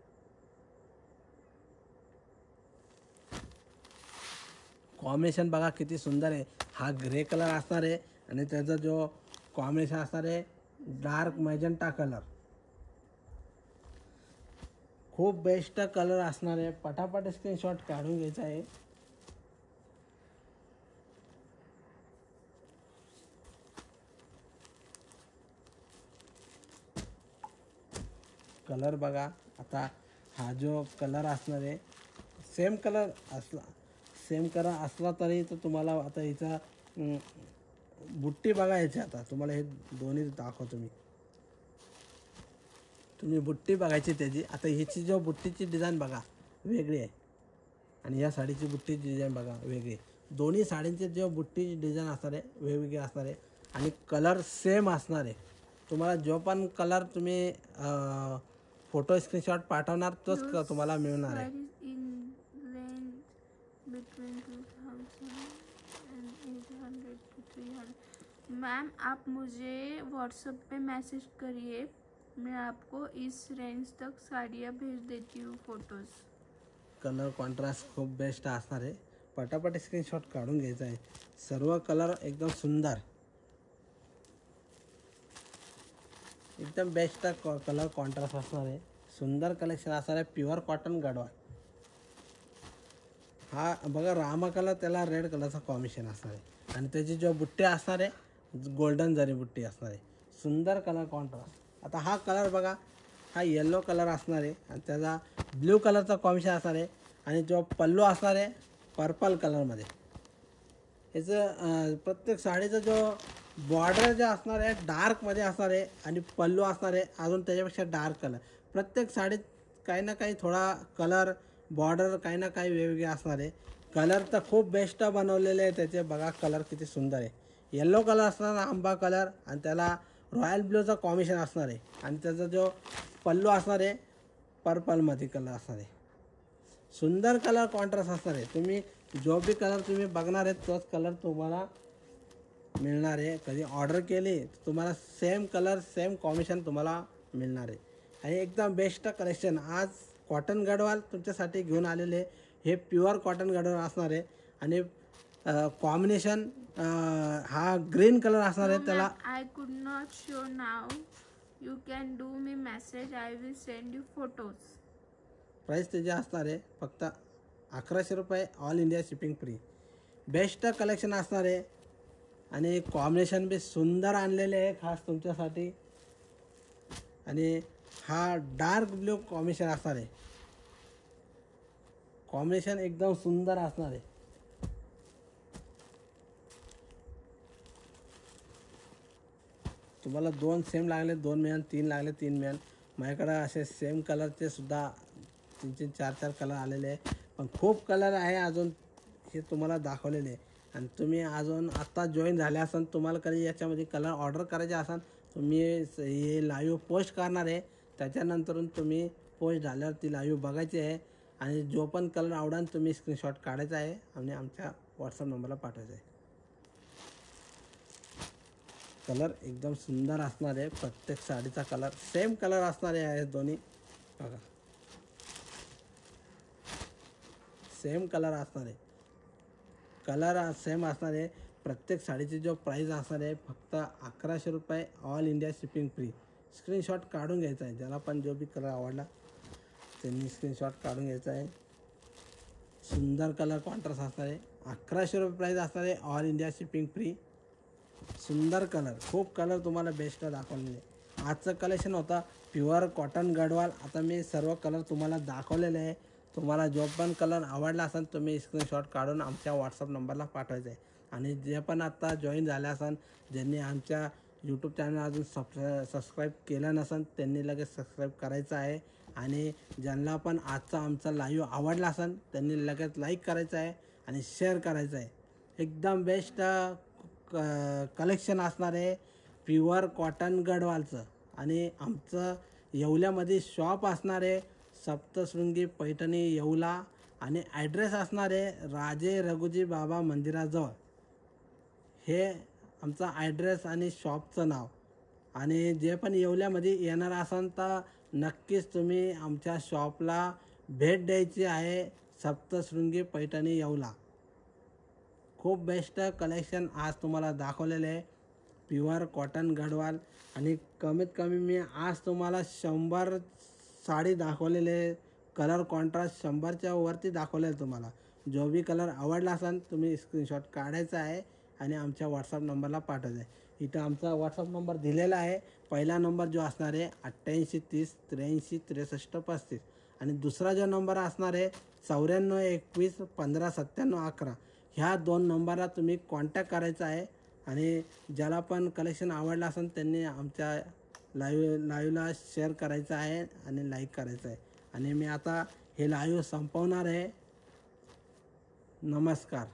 कॉम्बिनेशन बघा किती सुंदर आहे. हा ग्रे कलर असणार आहे आणि त्याचा जो कॉम्बिनेशन असणार आहे डार्क मॅजेंटा कलर. खूप बेस्ट कलर असणार आहे. पटापट स्क्रीनशॉट काढून घ्यायचा आहे. कलर बघा. आता हा जो कलर असणार आहे सेम कलर असला तरी तर तुम्हाला आता हिचा बुट्टी बघा याची. आता तुम्हाला हे दोन्ही दाखवतो मी. तुम्ही बुट्टी बघायची त्याची. आता ह्याची जो बुट्टीची डिझाईन बघा वेगळी आहे आणि या साडीची बुट्टीची डिझाईन बघा वेगळी आहे. दोन्ही साडींची जो बुट्टीची डिझाईन असणार आहे वेगवेगळी असणार आहे आणि कलर सेम असणार आहे. तुम्हाला जो पण कलर तुम्ही फोटो स्क्रीनशॉट पाठवणार तोच तुम्हाला मिळणार आहे. मैम आप मुझे व्हाट्सएप पे मैसेज करिए, मैं आपको इस रेंज तक साड़ियाँ भेज देती हूँ फोटोज़. कलर कॉन्ट्रास्ट खूप बेस्ट असणार आहे. पटापट स्क्रीनशॉट काढून घ्यायचा आहे. सर्व कलर एकदम सुंदर, एकदम बेस्ट कलर कॉन्ट्रास्ट असणार आहे. सुंदर कलेक्शन असणार आहे. Pure cotton Gadwal. हा बघा रामा कलर, त्याला रेड कलरचा कॉम्बिनेशन असणार आहे आणि त्याची जो बुट्टी असणार आहे गोल्डन जरी बुट्टी असणार आहे. सुंदर कलर कॉन्ट्रास्ट. आता हा कलर बघा, हा येलो कलर असणार आहे आणि त्याचा ब्ल्यू कलरचा कॉम्बिनेशन असणार आहे आणि जो पल्लू असणार आहे पर्पल कलरमध्ये. याचं प्रत्येक साडीचा जो बॉर्डर जे असणार आहे डार्कमध्ये असणार आहे आणि पल्लू असणार आहे अजून त्याच्यापेक्षा डार्क कलर. प्रत्येक साडीत काही ना काही थोडा कलर बॉर्डर काही ना काही वेगवेगळे असणार आहे. कलर तर खूप बेस्ट बनवलेले आहे त्याचे. बघा कलर किती सुंदर आहे. येलो कलर असणार, आंबा कलर आणि त्याला रॉयल ब्ल्यूचा कॉम्बिनेशन असणार आहे आणि त्याचा जो पल्लू असणार आहे पर्पलमध्ये कलर असणार आहे. सुंदर कलर कॉन्ट्रास्ट असणार आहे. तुम्ही जो बी कलर तुम्ही बघणार आहेत तोच कलर तुम्हाला मिळणार आहे. कधी ऑर्डर केली तर तुम्हाला सेम कलर सेम कॉम्बिनेशन तुम्हाला मिळणार आहे आणि एकदम बेस्ट कलेक्शन आज कॉटन गडवाल तुमच्यासाठी घेऊन आलेले. हे प्युअर कॉटन गडवाल असणार आहे आणि कॉम्बिनेशन हा ग्रीन कलर असणार आहे. त्याला I could not show now, you can do me message, I will send you photos. Price त्याची असणार आहे फक्त 1100 रुपये. All India shipping free. Best collection असणार आहे आणि कॉम्बिनेशन बी सुंदर आणलेले आहे खास तुमच्यासाठी. आणि हा डार्क ब्ल्यू कॉम्बिनेशन असणार आहे. कॉम्बिनेशन एकदम सुंदर असणार आहे. तुम्हाला 2 सेम लागले 2 मिळेल, 3 लागले 3 मिळेल. माझ्याकडे असे सेम कलरचे सुद्धा 3-3, 4-4 कलर आलेले आहे. पण खूप कलर आहे अजून हे तुम्हाला दाखवलेले आहे. आणि तुम्ही अजून आत्ता जॉईन झाले असाल, तुम्हाला कधी याच्यामध्ये कलर ऑर्डर करायचे असाल, तुम्ही हे लाईव्ह पोस्ट करणार आहे. त्याच्यानंतरून तुम्ही पोस्ट झाल्यावर ती लाईव्ह बघायची आहे आणि जो पण कलर आवडेल तुम्ही स्क्रीनशॉट काढायचा आहे आणि आमच्या व्हॉट्सअप नंबरला पाठवायचा आहे. कलर एकदम सुंदर असणार आहे. प्रत्येक साडीचा कलर सेम कलर असणार आहे. दोन्ही बघा सेम कलर असणार आहे. कलर सेम असणार आहे. प्रत्येक साडीची जो प्राईस असणार आहे फक्त 1100 रुपये. All India shipping free. Screenshot काढून घ्यायचा आहे. ज्याला पण जो बी कलर आवडला त्यांनी स्क्रीनशॉट काढून घ्यायचा आहे. सुंदर कलर कॉन्ट्रास्ट असणार आहे. 1100 रुपये प्राईस असणार आहे. All India shipping free. सुंदर कलर, खूप कलर तुम्हाला बेस्ट दाखवलेले. आजचं कलेक्शन होता प्युअर कॉटन गडवाल. आता मी सर्व कलर तुम्हाला दाखवलेले आहे. तुम्हाला जो पण कलर आवडला असेल तुम्ही स्क्रीनशॉट काढून आमच्या व्हॉट्सअप नंबरला पाठवायचं आहे. आणि जे पण आत्ता जॉईन झाले असाल, ज्यांनी आमच्या यूट्यूब चॅनल अजून सबस्क्राईब केलं नसेल त्यांनी लगेच सबस्क्राईब करायचं आहे. आणि ज्यांना पण आजचा आमचा लाईव्ह आवडला असेल त्यांनी लगेच लाईक करायचं आहे आणि शेअर करायचं आहे. एकदम बेस्ट कलेक्शन असणार आहे प्युअर कॉटन गडवालचं. आणि आमचं येवल्यामध्ये शॉप असणार आहे सप्तशृंगी पैठणी येवला. आणि ॲड्रेस असणार आहे राजे रघुजी बाबा मंदिराजवळ. हे आमचा ॲड्रेस आणि शॉपचं नाव. आणि जे पण येवल्यामध्ये येणार असाल तर नक्कीच तुम्ही आमच्या शॉपला भेट द्यायची आहे. सप्तशृंगी पैठणी येवला. खूप बेस्ट कलेक्शन आज तुम्हाला दाखवलेले आहे प्युअर कॉटन गडवाल. आणि कमीत कमी मी आज तुम्हाला 100 साडी दाखवलेले. कलर कॉन्ट्रास्ट 100च्या वरती दाखवलेलं तुम्हाला. जो बी कलर आवडला असेल तुम्ही स्क्रीनशॉट काढायचा आहे आणि आमच्या व्हॉट्सअप नंबरला पाठवायचा आहे. इथं आमचा व्हॉट्सअप नंबर दिलेला आहे. पहिला नंबर जो असणार आहे 88 30 83 63 35 आणि दुसरा जो नंबर असणार आहे 94 21 15 97 11. ह्या 2 नंबरला तुम्ही कॉन्टॅक्ट करायचा आहे. आणि ज्याला पण कलेक्शन आवडलं असेल त्यांनी आमच्या लाईव्हला शेअर करायचं आहे आणि लाईक करायचं आहे. आणि मी आता हे लाईव्ह संपवणार आहे. नमस्कार.